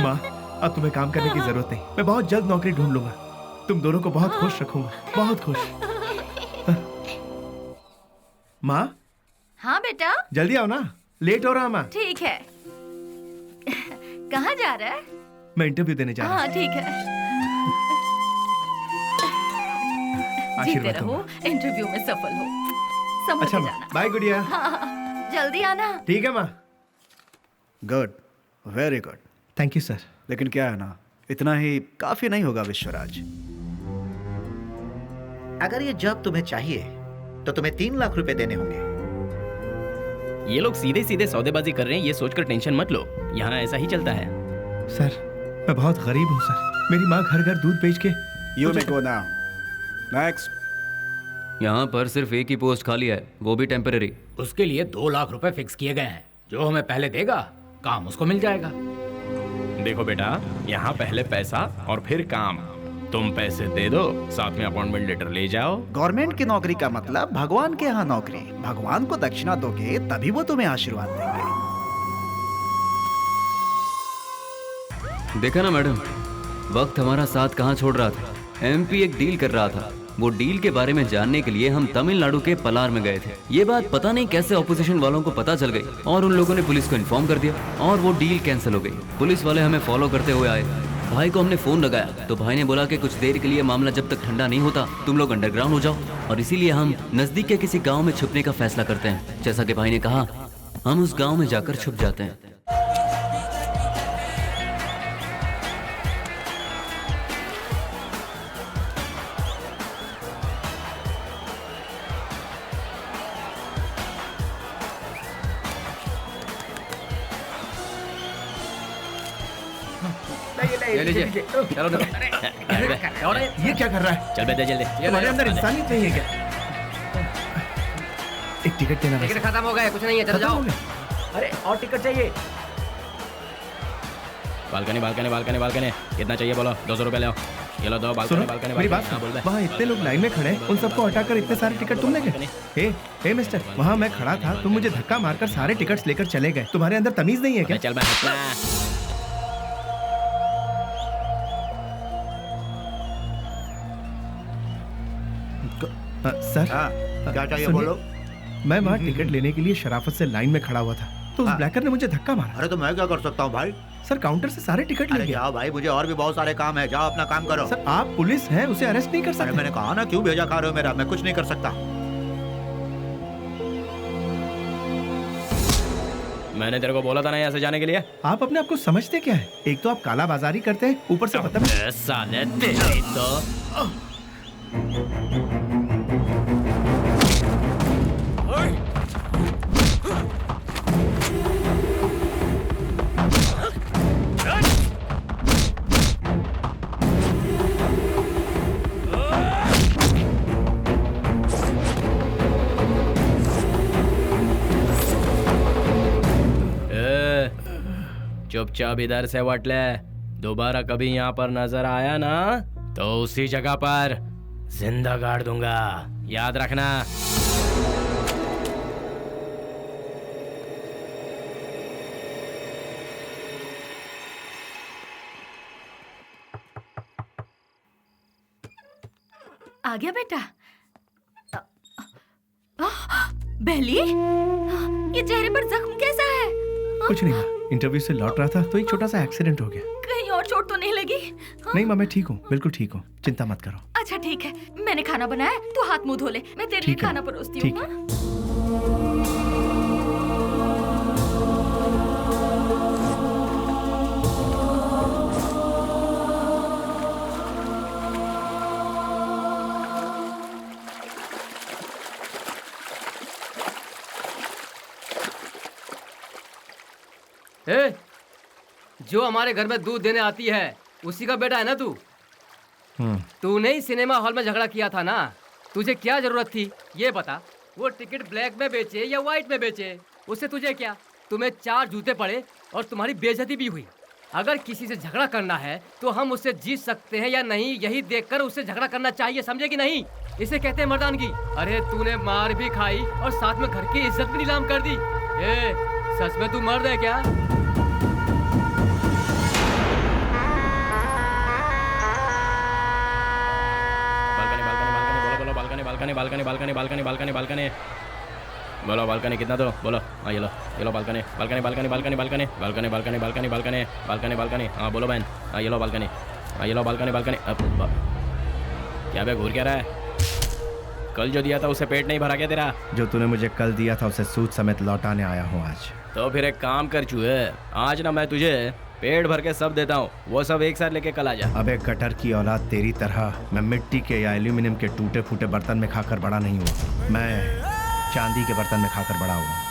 माँ, अब तुम्हें काम करने की जरूरत नहीं। मैं बहुत जल्द नौकरी ढूंढ लूंगा। तुम दोनों को बहुत खुश रखूंगा, बहुत खुश। माँ हाँ बेटा, जल्दी आओ ना, लेट हो रहा माँ। ठीक है। कहाँ जा रहा है? मैं इंटरव्यू देने जा रहा हूँ। हाँ ठीक है। जीते रहो, इंटरव्यू में सफल हो। समझ अच्छा के माँ, जाना। बाय गुड़िया। हाँ, जल्दी आना। ठीक है माँ। Good, very good. Thank you sir. लेकिन क्या है ना, इतना ही काफी नहीं होगा विश्वराज। अगर ये जॉब तुम्हें चाहिए तो तुम्हें 3 लाख रुपए देने होंगे। ये लोग सीधे सीधे सौदेबाजी कर रहे हैं, ये सोचकर टेंशन मत लो। यहाँ ऐसा ही चलता है। सर मैं बहुत गरीब हूँ सर। मेरी माँ घर घर दूध बेच के। You may go now. Next. यहाँ पर सिर्फ एक ही पोस्ट खाली है, वो भी टेम्पररी। उसके लिए 2 लाख रुपए फिक्स किए गए हैं। जो हमें पहले देगा काम उसको मिल जाएगा। देखो बेटा, यहाँ पहले पैसा और फिर काम। तुम पैसे दे दो, साथ में अपॉइंटमेंट लेटर ले जाओ। गवर्नमेंट की नौकरी का मतलब भगवान के यहाँ नौकरी। भगवान को दक्षिणा दोगे तभी वो तुम्हें आशीर्वाद देंगे। देखा ना मैडम, वक्त हमारा साथ कहाँ छोड़ रहा था। एमपी एक डील कर रहा था। वो डील के बारे में जानने के लिए हम तमिलनाडु के पलार में गए थे। ये बात पता नहीं कैसे ऑपोजिशन वालों को पता चल गई और उन लोगों ने पुलिस को इन्फॉर्म कर दिया और वो डील कैंसिल हो गई। पुलिस वाले हमें फॉलो करते हुए आए। भाई को हमने फोन लगाया तो भाई ने बोला कि कुछ देर के लिए मामला जब तक ठंडा नहीं होता तुम लोग अंडरग्राउंड हो जाओ। और इसीलिए हम नजदीक के किसी गाँव में छुपने का फैसला करते हैं। जैसा कि भाई ने कहा, हम उस गाँव में जाकर छुप जाते हैं। ले लीजिए। चलो ये क्या कर रहा है? चल बेटा जल्दी। तुम्हारे अंदर इंसानियत नहीं है क्या? एक टिकट देना। टिकट खत्म हो गए, कुछ नहीं है, चलो जाओ। अरे और टिकट चाहिए। बालकनी बालकनी बालकनी बालकनी कितना चाहिए बोलो? 200 रुपए ले आओ। ये लो दो बालकनी बालकनी। मेरी बात, वहाँ इतने लोग लाइन में खड़े हैं, उन सबको हटाकर इतने सारे टिकट तुम लेके? हे मिस्टर, वहाँ मैं खड़ा था, तुम मुझे धक्का मारकर सारे टिकट्स लेकर चले गए। तुम्हारे अंदर तमीज नहीं है क्या? चल मैं सर क्या चाहिए सुनिए, बोलो। मैं वहाँ टिकट लेने के लिए शराफत से लाइन में खड़ा हुआ था तो उस ब्लैकर ने मुझे धक्का मारा। अरे तो मैं क्या कर सकता हूँ भाई? सर काउंटर से सारे टिकट ले अरे गया। जाओ भाई, मुझे और भी बहुत सारे काम है। जाओ अपना काम करो। सर आप पुलिस हैं, उसे अरेस्ट नहीं कर सकते। अरे मैंने कहा ना, क्यों भेजा खा रहे हो मेरा? मैं कुछ नहीं कर सकता। मैंने तेरे को बोला था ना यहाँ से जाने के लिए। आप अपने आप को समझते क्या है? एक तो आप काला बाजारी करते हैं, ऊपर से पता साले तेरी तो चुपचाप इधर से वट ले। दोबारा कभी यहाँ पर नजर आया ना तो उसी जगह पर जिंदा गाड़ दूंगा, याद रखना। आ गया बेटा। बेली, ये चेहरे पर जख्म कैसा है? कुछ नहीं माँ, इंटरव्यू से लौट रहा था तो एक छोटा सा एक्सीडेंट हो गया। कहीं और चोट तो नहीं लगी? नहीं माँ, मैं ठीक हूँ, बिल्कुल ठीक हूँ, चिंता मत करो। अच्छा ठीक है, मैंने खाना बनाया, तू हाथ मुंह धो ले, मैं तेरे लिए खाना परोसती हूँ। ए, जो हमारे घर में दूध देने आती है उसी का बेटा है ना तू? तूने ही सिनेमा हॉल में झगड़ा किया था ना, तुझे क्या जरूरत थी ये बता? वो टिकट ब्लैक में बेचे या व्हाइट में बेचे, उससे तुझे क्या? तुम्हें 4 जूते पड़े और तुम्हारी बेइज्जती भी हुई। अगर किसी से झगड़ा करना है तो हम उससे जीत सकते हैं या नहीं, यही देखकर उससे झगड़ा करना चाहिए, समझे कि नहीं? इसे कहते हैं मर्दानगी। अरे तूने मार भी खाई और साथ में घर की इज्जत भी नीलाम कर दी। ए, सच में तू मर्द है क्या? Balcony balcony balcony balcony balcony balcony बोलो, बालकनी कितना दो बोलो। हाँ ये लो balcony balcony balcony balcony balcony balcony balcony balcony balcony balcony balcony. हाँ बोलो बहन। हाँ ये लो बालकनी। हाँ ये लो बालकनी बालकनी। क्या बे घूर क्या रहा है? कल जो दिया था उसे पेट नहीं भरा क्या तेरा? जो तूने मुझे कल दिया था उसे सूद समेत लौटाने आया हूँ आज। तो फिर एक काम कर चूहे, आज ना मैं तुझे पेट भर के सब देता हूँ, वो सब एक साथ लेके कल आ जा। अबे गटर की औलाद, तेरी तरह मैं मिट्टी के या एल्यूमिनियम के टूटे फूटे बर्तन में खाकर बड़ा नहीं हुआ, मैं चांदी के बर्तन में खाकर बड़ा हुआ।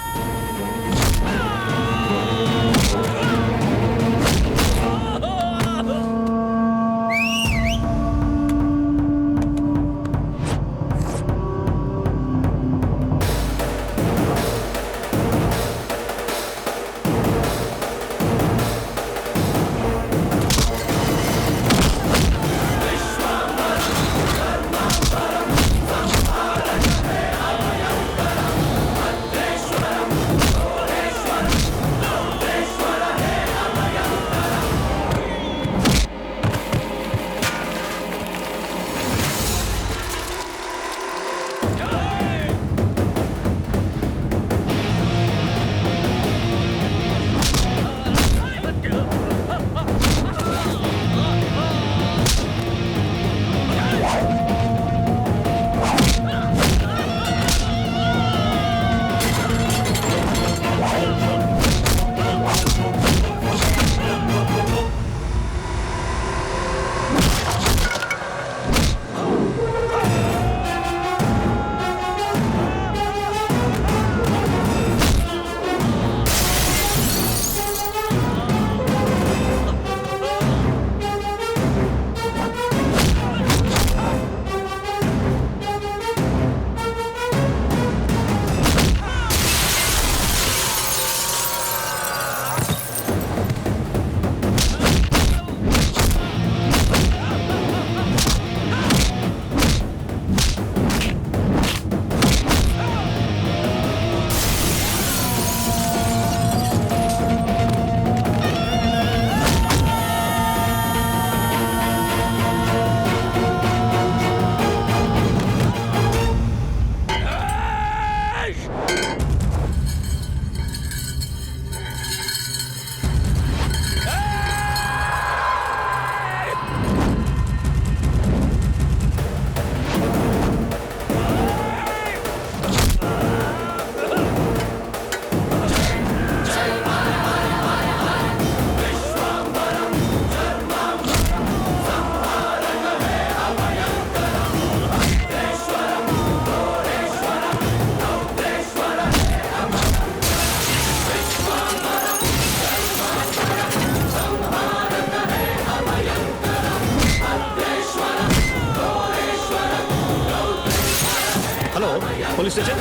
Police station.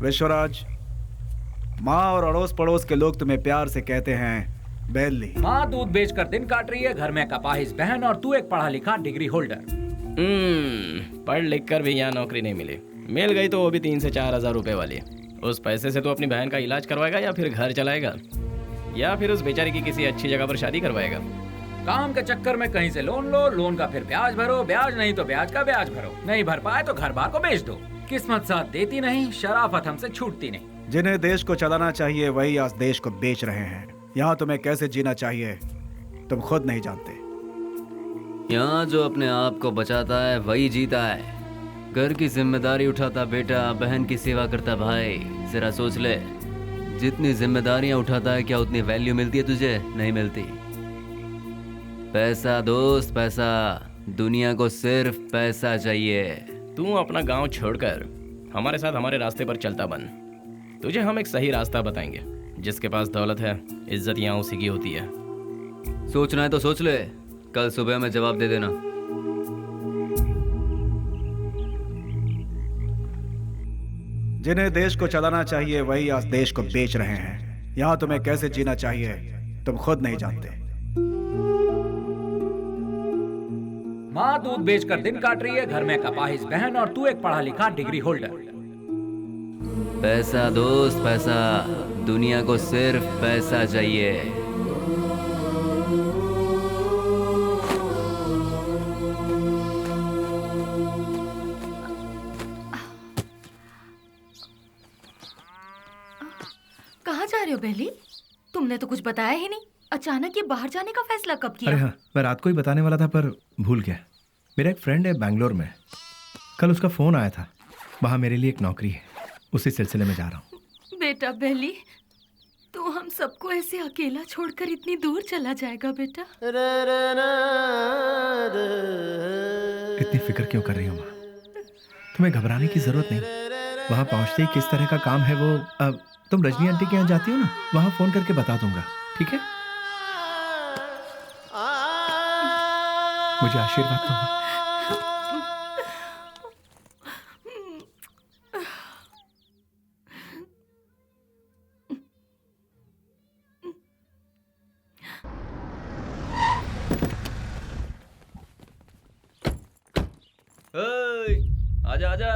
विश्वराज, माँ और अड़ोस पड़ोस के लोग तुम्हें प्यार से कहते हैं बेली। माँ दूध बेचकर दिन काट रही है, घर में कपाहिस बहन, और तू एक पढ़ा लिखा डिग्री होल्डर। पढ़ लिख कर भी यहाँ नौकरी नहीं मिली। मिल गई तो वो भी 3 से 4 हजार रुपए वाली। उस पैसे से तो अपनी बहन का इलाज करवाएगा या फिर घर चलाएगा, या फिर उस बेचारी की किसी अच्छी जगह पर शादी करवाएगा। काम के चक्कर में कहीं से लोन लो, लोन का फिर ब्याज भरो, ब्याज नहीं तो ब्याज का ब्याज भरो, नहीं भर पाए तो घर बार को बेच दो। किस्मत साथ देती नहीं, शराफत हमसे छूटती नहीं। जिन्हें देश को चलाना चाहिए वही आज देश को बेच रहे हैं। यहाँ तुम्हें कैसे जीना चाहिए तुम खुद नहीं जानते। यहाँ जो अपने आप को बचाता है वही जीता है। घर की जिम्मेदारी उठाता बेटा, बहन की सेवा करता भाई। जरा सोच ले, जितनी जिम्मेदारियां उठाता है क्या उतनी वैल्यू मिलती है तुझे? नहीं मिलती। पैसा दोस्त पैसा, दुनिया को सिर्फ पैसा चाहिए। तू अपना गांव छोड़कर हमारे साथ हमारे रास्ते पर चलता बन। तुझे हम एक सही रास्ता बताएंगे। जिसके पास दौलत है, इज्जत यहाँ उसी की होती है। सोचना है तो सोच ले, कल सुबह में जवाब दे देना। जिन्हें देश को चलाना चाहिए वही आज देश को बेच रहे हैं। यहाँ तुम्हें कैसे जीना चाहिए तुम खुद नहीं जानते। माँ दूध बेचकर दिन काट रही है, घर में कपाहिस बहन, और तू एक पढ़ा लिखा डिग्री होल्डर। पैसा दोस्त पैसा, दुनिया को सिर्फ पैसा चाहिए। कहाँ जा रहे हो बेली? तुमने तो कुछ बताया ही नहीं। अचानक ये बाहर जाने का फैसला कब किया? अरे हाँ, मैं रात को ही बताने वाला था पर भूल गया। मेरा एक फ्रेंड है बैंगलोर में, कल उसका फोन आया था। वहाँ मेरे लिए एक नौकरी है, उसी सिलसिले में जा रहा हूँ। बेटा बेली, तू हम सबको ऐसे अकेला छोड़कर इतनी दूर चला जाएगा बेटा? इतनी फिक्र क्यों कर रही हो माँ? तुम्हें घबराने की जरूरत नहीं। वहाँ पहुँचते ही किस तरह का काम है वो, अब तुम रजनी आंटी के यहाँ जाती हो ना, वहाँ फोन करके बता दूंगा, ठीक है? मुझे आशीर्वाद दो माँ। आजा आजा।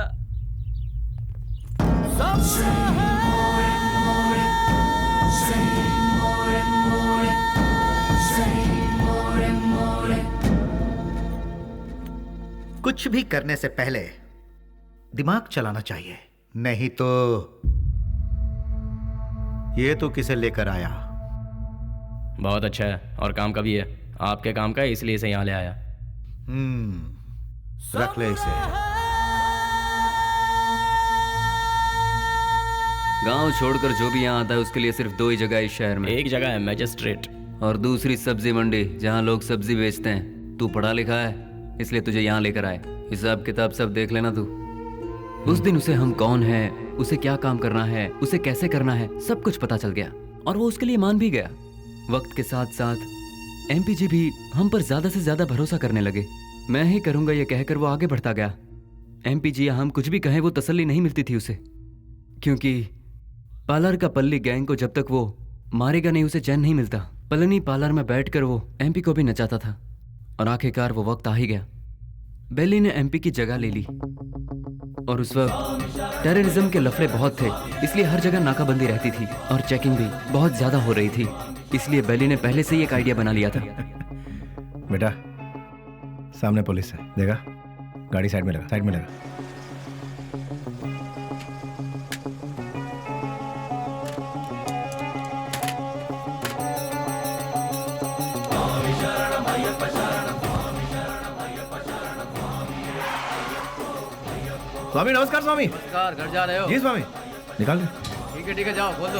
कुछ भी करने से पहले दिमाग चलाना चाहिए, नहीं तो ये तो किसे लेकर आया? बहुत अच्छा है और काम का भी है। आपके काम का है इसलिए इसे यहाँ ले आया। रख ले इसे। गांव छोड़कर जो भी यहाँ आता है उसके लिए सिर्फ 2 ही जगह है इस शहर में। एक जगह है मैजिस्ट्रेट और दूसरी सब्जी मंडी, जहाँ लोग सब्जी बेचते हैं। तू पढ़ा लिखा है इसलिए तुझे यहाँ लेकर आए। हिसाब किताब सब देख लेना तू। उस दिन उसे हम कौन है, उसे क्या काम करना है, उसे कैसे करना है, सब कुछ पता चल गया और वो उसके लिए मान भी गया। वक्त के साथ साथ एमपी जी भी हम पर ज्यादा से ज्यादा भरोसा करने लगे। मैं ही करूंगा ये कहकर वो आगे बढ़ता गया। एमपी जी हम कुछ भी कहें वो तसल्ली नहीं मिलती थी उसे, क्योंकि पार्लर का पल्ली गैंग को जब तक वो मारेगा नहीं उसे चैन नहीं मिलता। पलनी पार्लर में बैठकर वो एमपी को भी नचाता था और आखिरकार वो वक्त आ ही गया। बेली ने एमपी की जगह ले ली और उस वक्त टेररिज्म के लफड़े बहुत थे, इसलिए हर जगह नाकाबंदी रहती थी और चेकिंग भी बहुत ज्यादा हो रही थी। इसलिए बेली ने पहले से ही एक आइडिया बना लिया था। बेटा सामने पुलिस है, देखा? गाड़ी साइड में लगा, साइड में लगा। स्वामी नमस्कार। स्वामी नमस्कार। घर जा रहे हो? जी स्वामी। निकाल दे। ठीक है जाओ, बोल दो।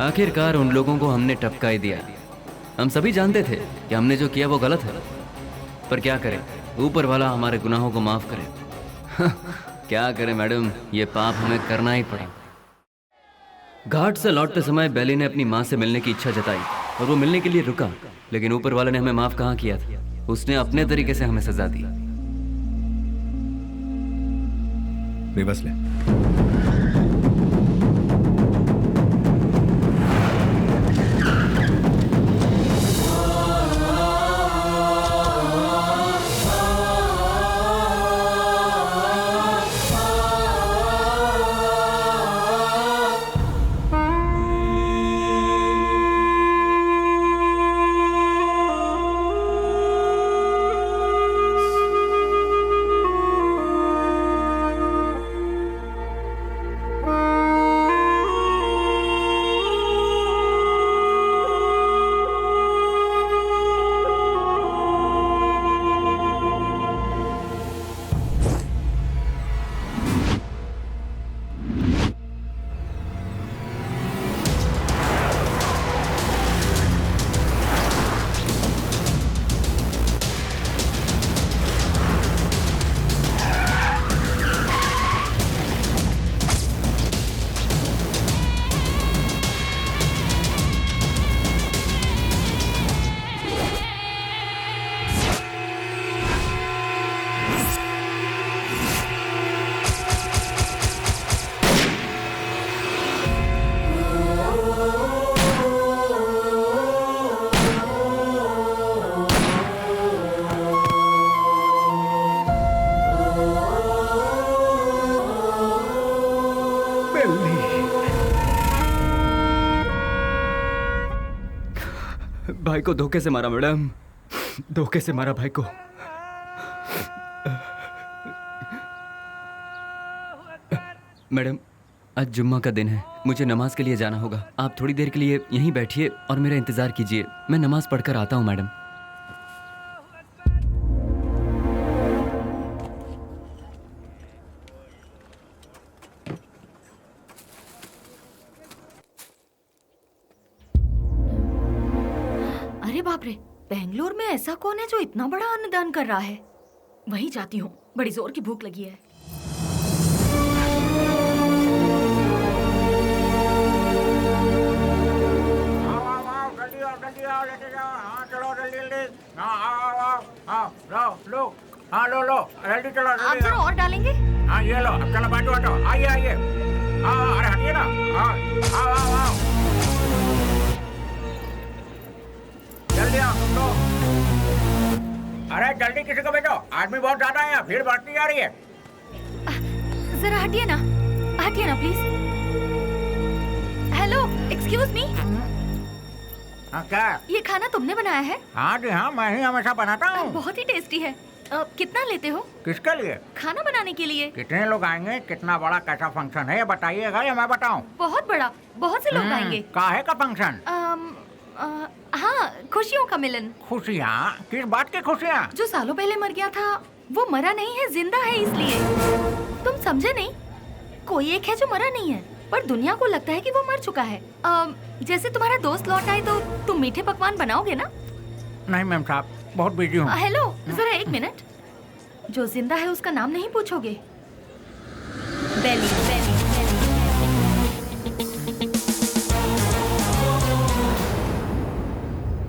आखिरकार उन लोगों को हमने टपका ही दिया। हम सभी जानते थे कि हमने जो किया वो गलत है, पर क्या करें, ऊपर वाला हमारे गुनाहों को माफ करे। क्या करें मैडम, ये पाप हमें करना ही पड़ा। घाट से लौटते समय बेली ने अपनी माँ से मिलने की इच्छा जताई और वो मिलने के लिए रुका, लेकिन ऊपर वाले ने हमें माफ कहाँ किया था। उसने अपने तरीके से हमें सजा दी। बेबस ले। भाई को धोखे से मारा मैडम, धोखे से मारा भाई को। मैडम आज जुम्मा का दिन है, मुझे नमाज के लिए जाना होगा। आप थोड़ी देर के लिए यहीं बैठिए और मेरा इंतजार कीजिए, मैं नमाज पढ़कर आता हूँ मैडम। अरे बाप रे, बेंगलोर में ऐसा कौन है जो इतना बड़ा अन्नदान कर रहा है? वहीं जाती हूँ, बड़ी जोर की भूख लगी है। लो जल्दी चलो। आप जरा और डालेंगे? हाँ ये लो, अब चलो बाजू हटो, आइए आइए। अरे हटिए ना। आओ। जल्दी आओ तुम लोग। अरे जल्दी किसी को भेजो, आदमी बहुत ज्यादा है, भीड़ बढ़ती जा रही है। जरा हटिए ना प्लीज। Hello, excuse me. हाँ क्या? ये खाना तुमने बनाया है? हाँ जी हाँ, मैं ही हमेशा बनाता हूँ। बहुत ही टेस्टी है। कितना लेते हो? किसके लिए? खाना बनाने के लिए। कितने लोग आएंगे, कितना बड़ा कैसा फंक्शन है, ये बताइएगा या मैं बताऊँ? बहुत बड़ा, बहुत से लोग आएंगे। काहे का फंक्शन? हाँ, खुशियों का मिलन। खुशियाँ? किस बात की खुशियाँ? जो सालों पहले मर गया था वो मरा नहीं है, जिंदा है, इसलिए। तुम समझे नहीं? कोई एक है जो मरा नहीं है, पर दुनिया को लगता है कि वो मर चुका है। जैसे तुम्हारा दोस्त लौट आए तो तुम मीठे पकवान बनाओगे ना? नहीं मैम साहब, बहुत बिजी हूँ। हेलो, जरा एक मिनट। जो जिंदा है उसका नाम नहीं पूछोगे? बेली।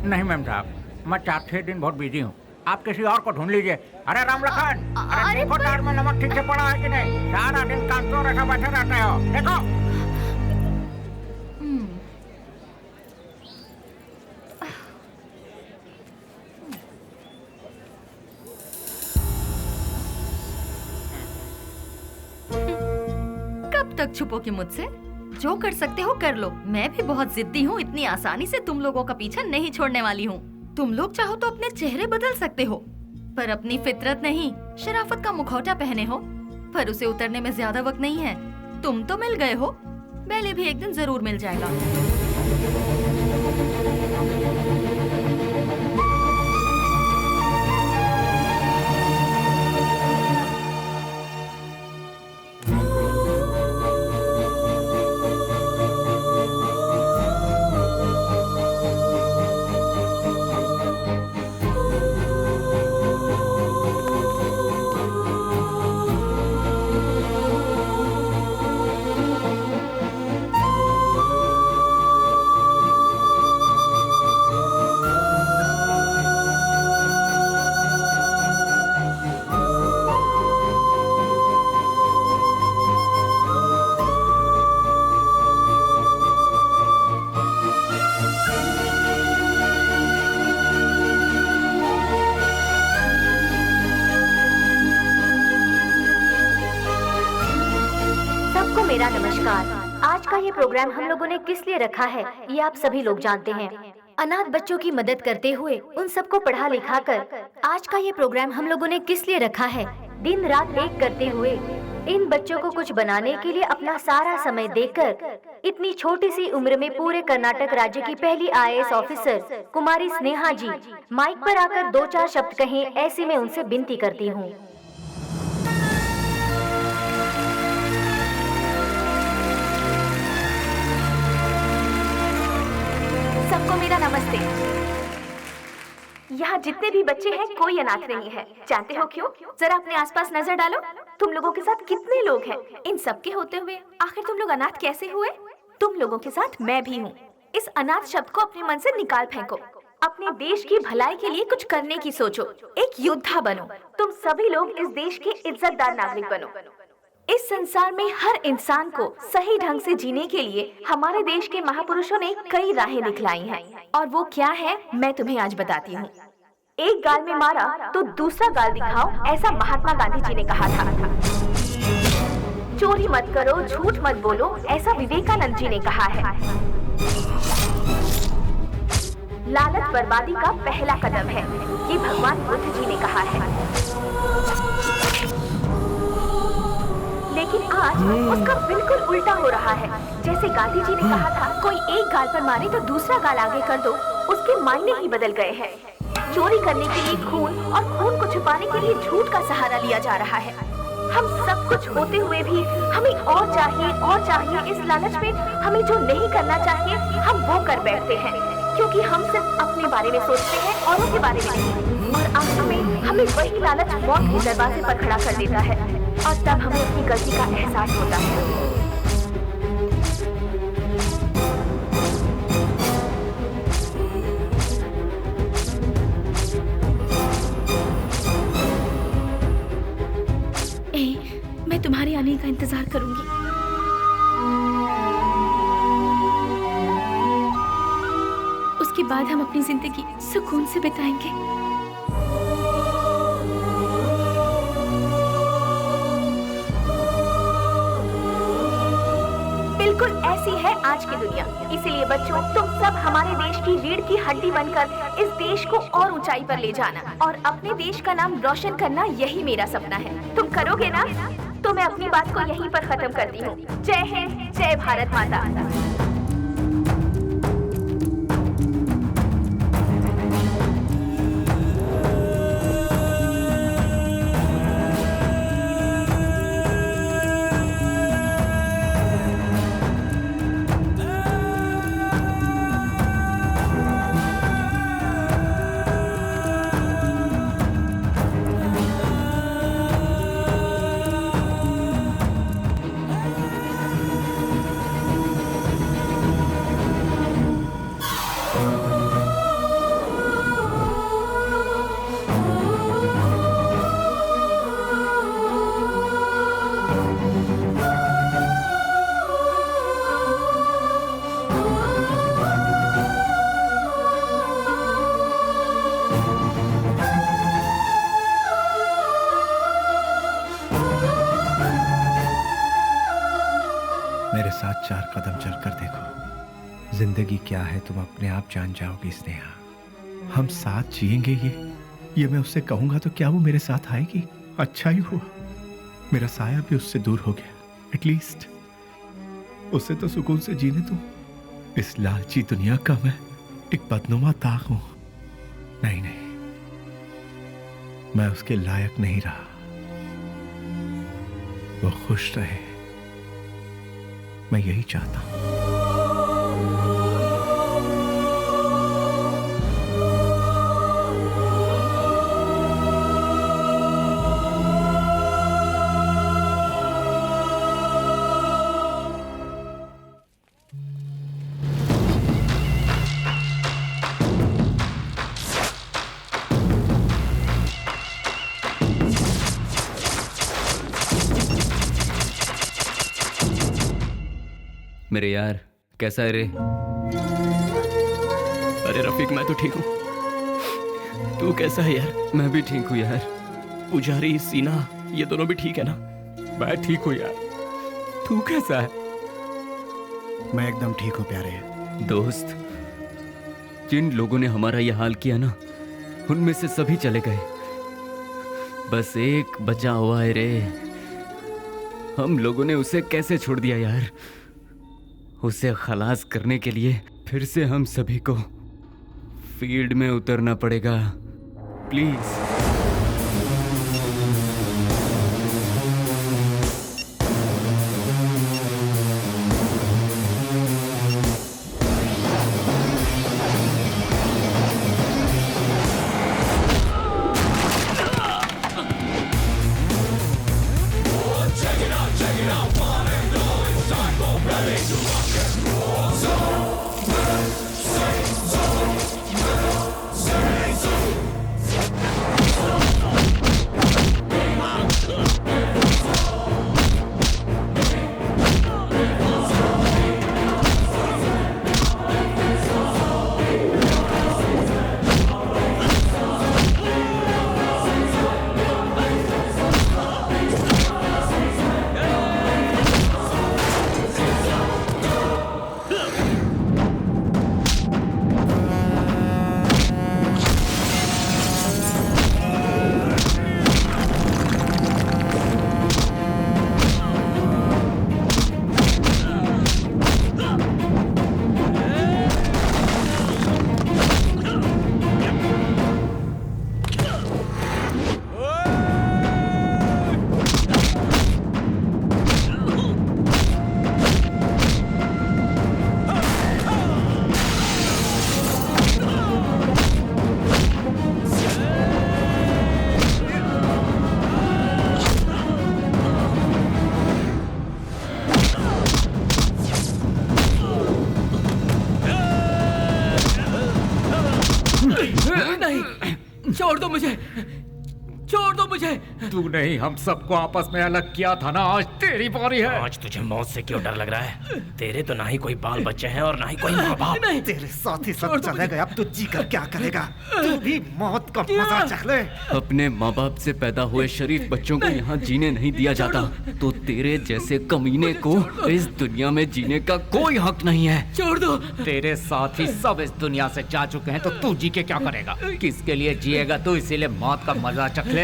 नहीं मैम साहब, मैं 4-6 दिन बहुत बिजी हूँ, आप किसी और को ढूंढ लीजिए। अरे राम लखन, अरे देखो दाल में नमक ठीक से पड़ा है कि नहीं? सारा दिन काम तो ऐसा बैठे रहते हो, देखो। कब तक छुपोगे मुझसे? जो कर सकते हो कर लो। मैं भी बहुत जिद्दी हूँ, इतनी आसानी से तुम लोगों का पीछा नहीं छोड़ने वाली हूँ। तुम लोग चाहो तो अपने चेहरे बदल सकते हो, पर अपनी फितरत नहीं। शराफत का मुखौटा पहने हो, पर उसे उतरने में ज्यादा वक्त नहीं है। तुम तो मिल गए हो, बेली भी एक दिन जरूर मिल जाएगा। मेरा नमस्कार। आज का ये प्रोग्राम हम लोगों ने किस लिए रखा है ये आप सभी लोग जानते हैं। अनाथ बच्चों की मदद करते हुए उन सबको पढ़ा लिखा कर आज का ये प्रोग्राम हम लोगों ने किस लिए रखा है, दिन रात एक करते हुए इन बच्चों को कुछ बनाने के लिए अपना सारा समय देकर इतनी छोटी सी उम्र में पूरे कर्नाटक राज्य की पहली IAS ऑफिसर कुमारी स्नेहा जी माइक पर आकर 2-4 शब्द कहें, ऐसी मैं उनसे विनती करती हूँ। सबको मेरा नमस्ते। यहाँ जितने भी बच्चे हैं कोई अनाथ नहीं है। जानते हो क्यों? जरा अपने आसपास नजर डालो, तुम लोगों के साथ कितने लोग हैं। इन सब के होते हुए आखिर तुम लोग अनाथ कैसे हुए? तुम लोगों के साथ मैं भी हूँ। इस अनाथ शब्द को अपने मन से निकाल फेंको। अपने देश की भलाई के लिए कुछ करने की सोचो, एक योद्धा बनो। तुम सभी लोग इस देश के इज्जतदार नागरिक बनो। इस संसार में हर इंसान को सही ढंग से जीने के लिए हमारे देश के महापुरुषों ने कई राहें दिखलाई हैं, और वो क्या है मैं तुम्हें आज बताती हूँ। एक गाल में मारा तो दूसरा गाल दिखाओ, ऐसा महात्मा गांधी जी ने कहा था। चोरी मत करो, झूठ मत बोलो, ऐसा विवेकानंद जी ने कहा है। लालच बर्बादी का पहला कदम है, ये भगवान बुद्ध जी ने कहा है। लेकिन आज उसका बिल्कुल उल्टा हो रहा है। जैसे गांधी जी ने कहा था, कोई एक गाल पर मारे तो दूसरा गाल आगे कर दो, उसके मायने ही बदल गए हैं। चोरी करने के लिए खून और खून को छुपाने के लिए झूठ का सहारा लिया जा रहा है। हम सब कुछ होते हुए भी हमें और चाहिए। इस लालच में हमें जो नहीं करना चाहिए हम वो कर बैठते हैं, क्योंकि हम सिर्फ अपने बारे में सोचते हैं, औरों के बारे में नहीं। और आखिर में हमें वही लालच मौत के दरवाजे पर खड़ा कर देता है, और तब हमें अपनी गलती का एहसास होता है। मैं तुम्हारे आने का इंतजार करूंगी। उसके बाद हम अपनी जिंदगी सुकून से बिताएंगे। बिल्कुल ऐसी है आज की दुनिया। इसीलिए बच्चों, तुम सब हमारे देश की रीढ़ की हड्डी बनकर इस देश को और ऊंचाई पर ले जाना और अपने देश का नाम रोशन करना, यही मेरा सपना है। तुम करोगे ना? तो मैं अपनी बात को यहीं पर खत्म करती हूँ। जय हिंद, जय भारत माता। मेरे साथ 4 कदम चलकर देखो। जिंदगी क्या है तुम अपने आप जान जाओगी स्नेहा। हम साथ जिएंगे ये मैं उससे कहूंगा तो क्या वो मेरे साथ आएगी? अच्छा ही हुआ मेरा साया भी उससे दूर हो गया। एटलीस्ट उससे तो सुकून से जीने दो। इस लालची दुनिया का मैं एक बदनुमा ताक हूं। नहीं, मैं उसके लायक नहीं रहा। वो खुश रहे, मैं यही चाहता हूं। मेरे यार, कैसा है रे? अरे रफीक, मैं तो ठीक हूँ। तू कैसा है यार? मैं भी ठीक हूँ यार। पुजारी, सीना, ये दोनों भी ठीक है ना? मैं ठीक हूँ यार। तू कैसा है? मैं एकदम ठीक हूँ प्यारे। दोस्त, जिन लोगों ने हमारा यह हाल किया ना, उनमें से सभी चले गए, बस एक बचा हुआ है रे। हम लोगों ने उसे कैसे छोड़ दिया यार? उसे खलास करने के लिए फिर से हम सभी को फील्ड में उतरना पड़ेगा। प्लीज। छोड़ दो मुझे, छोड़ दो मुझे। तू नहीं, हम सबको आपस में अलग किया था ना, आज तेरी बारी है। आज तुझे मौत से क्यों डर लग रहा है? तेरे तो ना ही कोई बाल बच्चे हैं और ना ही कोई माँ बाप। तेरे साथ ही सब चले गए, अब तू जी कर क्या करेगा? तू भी मौत का मजा चख ले। अपने माँ बाप से पैदा हुए शरीफ बच्चों को यहाँ जीने नहीं दिया जाता, तो तेरे जैसे कमीने को इस दुनिया में जीने का कोई हक नहीं है। छोड़ दो। तेरे साथ ही सब इस दुनिया से जा चुके हैं, तो तू जी के क्या करेगा? किसके लिए जिएगा तू? इसीलिए मौत का मजा चख ले।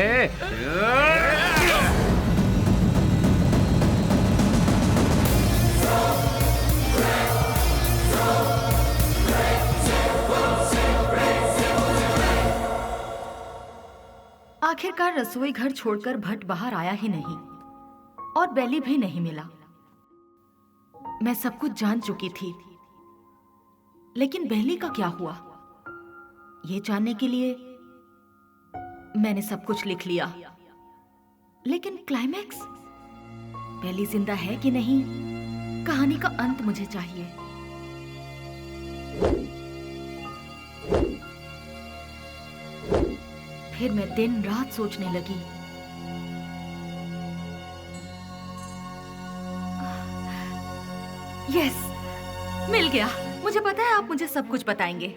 आखिरकार रसोई घर छोड़कर भट्ट बाहर आया ही नहीं और बेली भी नहीं मिला। मैं सब कुछ जान चुकी थी, लेकिन बेली का क्या हुआ, ये जानने के लिए मैंने सब कुछ लिख लिया। लेकिन क्लाइमैक्स, बेली जिंदा है कि नहीं, कहानी का अंत मुझे चाहिए। फिर मैं दिन रात सोचने लगी। यस, मिल गया। मुझे पता है आप मुझे सब कुछ बताएंगे।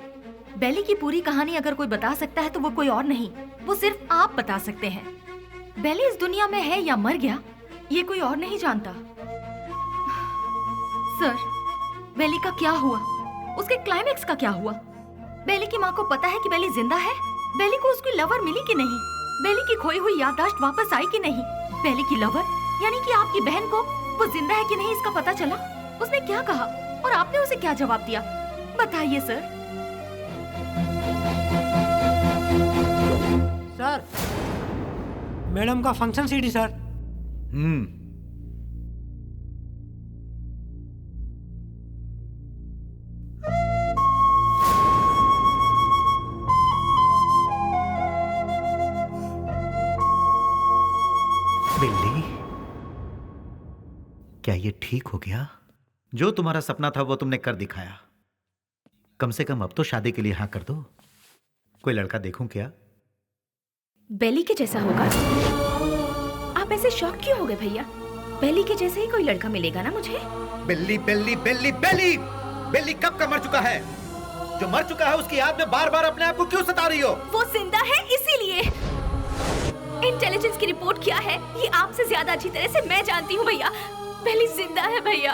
बेली की पूरी कहानी अगर कोई बता सकता है तो वो कोई और नहीं, वो सिर्फ आप बता सकते हैं। बेली इस दुनिया में है या मर गया, ये कोई और नहीं जानता। सर, बेली का क्या हुआ? उसके क्लाइमैक्स का क्या हुआ? बेली की माँ को पता है कि बेली जिंदा है? बेली को उसकी लवर मिली कि नहीं? बेली की खोई हुई याददाश्त वापस आई कि नहीं? बेली की लवर यानी कि आपकी बहन को वो जिंदा है कि नहीं इसका पता चला? उसने क्या कहा और आपने उसे क्या जवाब दिया? बताइए सर। सर, मैडम का फंक्शन सीडी सर। बिल्ली, क्या ये ठीक हो गया? जो तुम्हारा सपना था वो तुमने कर दिखाया। कम से कम अब तो शादी के लिए हाँ कर दो। कोई लड़का देखूं क्या? बेली के जैसा होगा? आप ऐसे शॉक क्यों हो गए भैया? बेली के जैसे ही कोई लड़का मिलेगा ना मुझे। बिल्ली बिल्ली बिल्ली बिल्ली बिल्ली कब का मर चुका है? जो मर चुका है उसकी याद में बार बार अपने आप को क्यों सता रही हो? वो जिंदा है इसीलिए। इंटेलिजेंस की रिपोर्ट क्या है ये आपसे ज्यादा अच्छी तरह से मैं जानती हूँ भैया। बेली जिंदा है भैया,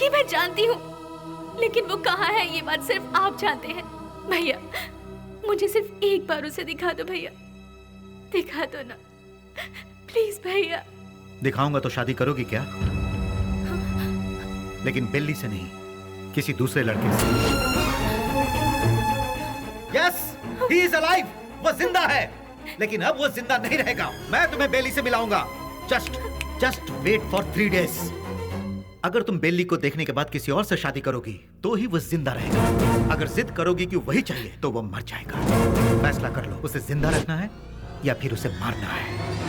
ये मैं जानती हूँ, लेकिन वो कहाँ है ये बात सिर्फ आप जानते हैं। भैया मुझे सिर्फ एक बार उसे दिखा दो भैया, दिखा दो ना प्लीज भैया। दिखाऊंगा तो शादी करोगी क्या? लेकिन बेली से नहीं, किसी दूसरे लड़के से। यस, ही इज अलाइव, वो जिंदा है, लेकिन अब वो जिंदा नहीं रहेगा। मैं तुम्हें बेली से मिलाऊंगा। Just wait for 3 days। अगर तुम बेली को देखने के बाद किसी और से शादी करोगी तो ही वो जिंदा रहेगा। अगर जिद करोगी कि वही चाहिए तो वो मर जाएगा। फैसला कर लो, उसे जिंदा रखना है या फिर उसे मारना है।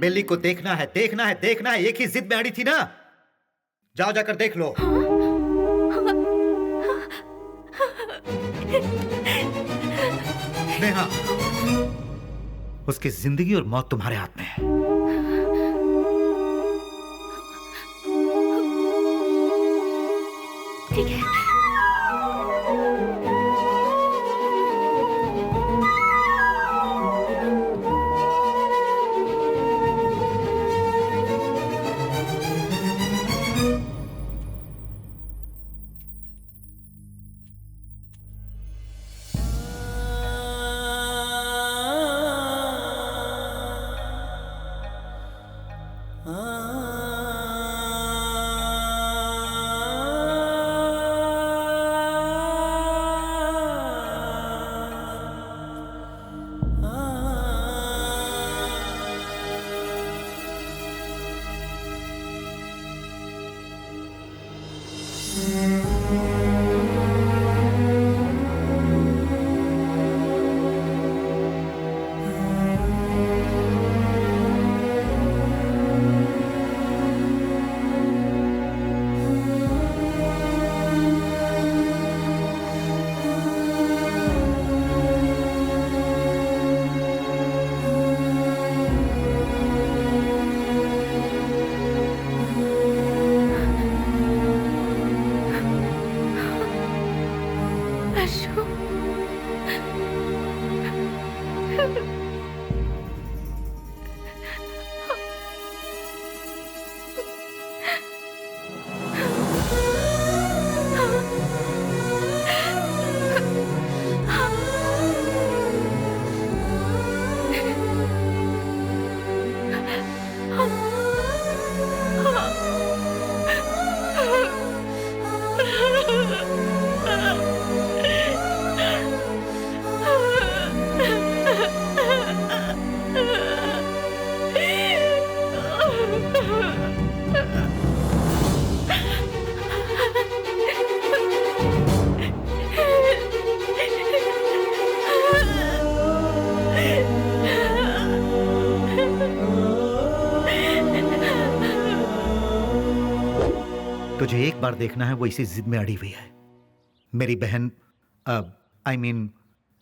बेली को देखना है, देखना है, देखना है। एक ही जिद में अड़ी थी ना। जाओ जाकर देख लो। नेहा, उसकी जिंदगी और मौत तुम्हारे हाथ में है। ठीक है। तुझे एक बार देखना है, वो इसी जिद में अड़ी हुई है। मेरी बहन I mean,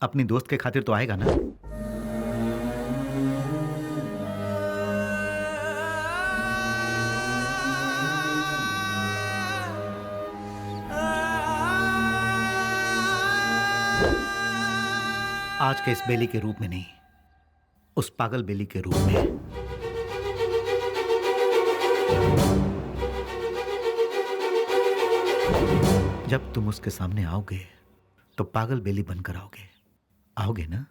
अपनी दोस्त के खातिर तो आएगा ना। आज के इस बेली के रूप में नहीं, उस पागल बेली के रूप में। जब तुम उसके सामने आओगे तो पागल बेली बनकर आओगे ना?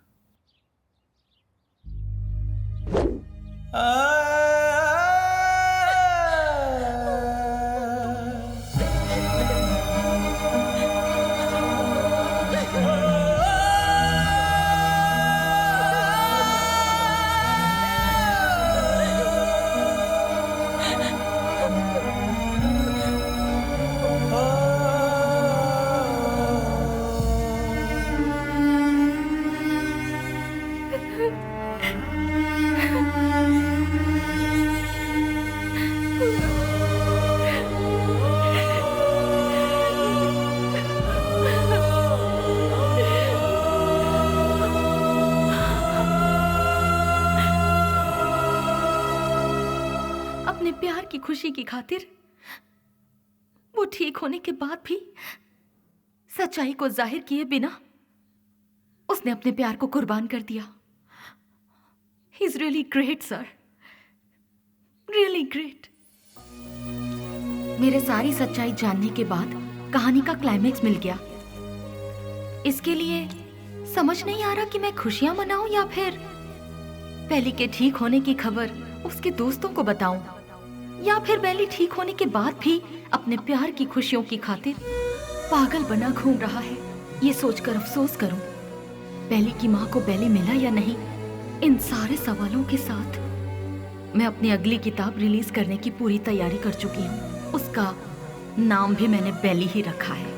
प्यार की खुशी की खातिर वो ठीक होने के बाद भी सच्चाई को जाहिर किए बिना उसने अपने प्यार को कुर्बान कर दिया। He is really great sir, really great. मेरे सारी सच्चाई जानने के बाद कहानी का क्लाइमेक्स मिल गया। इसके लिए समझ नहीं आ रहा कि मैं खुशियां मनाऊं या फिर बेली के ठीक होने की खबर उसके दोस्तों को बताऊं, या फिर बेली ठीक होने के बाद भी अपने प्यार की खुशियों की खातिर पागल बना घूम रहा है, ये सोचकर अफसोस करूं। बेली की माँ को बेली मिला या नहीं, इन सारे सवालों के साथ मैं अपनी अगली किताब रिलीज करने की पूरी तैयारी कर चुकी हूँ। उसका नाम भी मैंने बेली ही रखा है।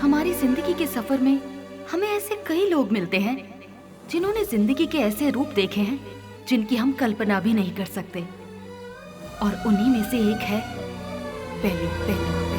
हमारी जिंदगी के सफर में हमें ऐसे कई लोग मिलते हैं जिन्होंने जिंदगी के ऐसे रूप देखे हैं जिनकी हम कल्पना भी नहीं कर सकते, और उन्हीं में से एक है बेली।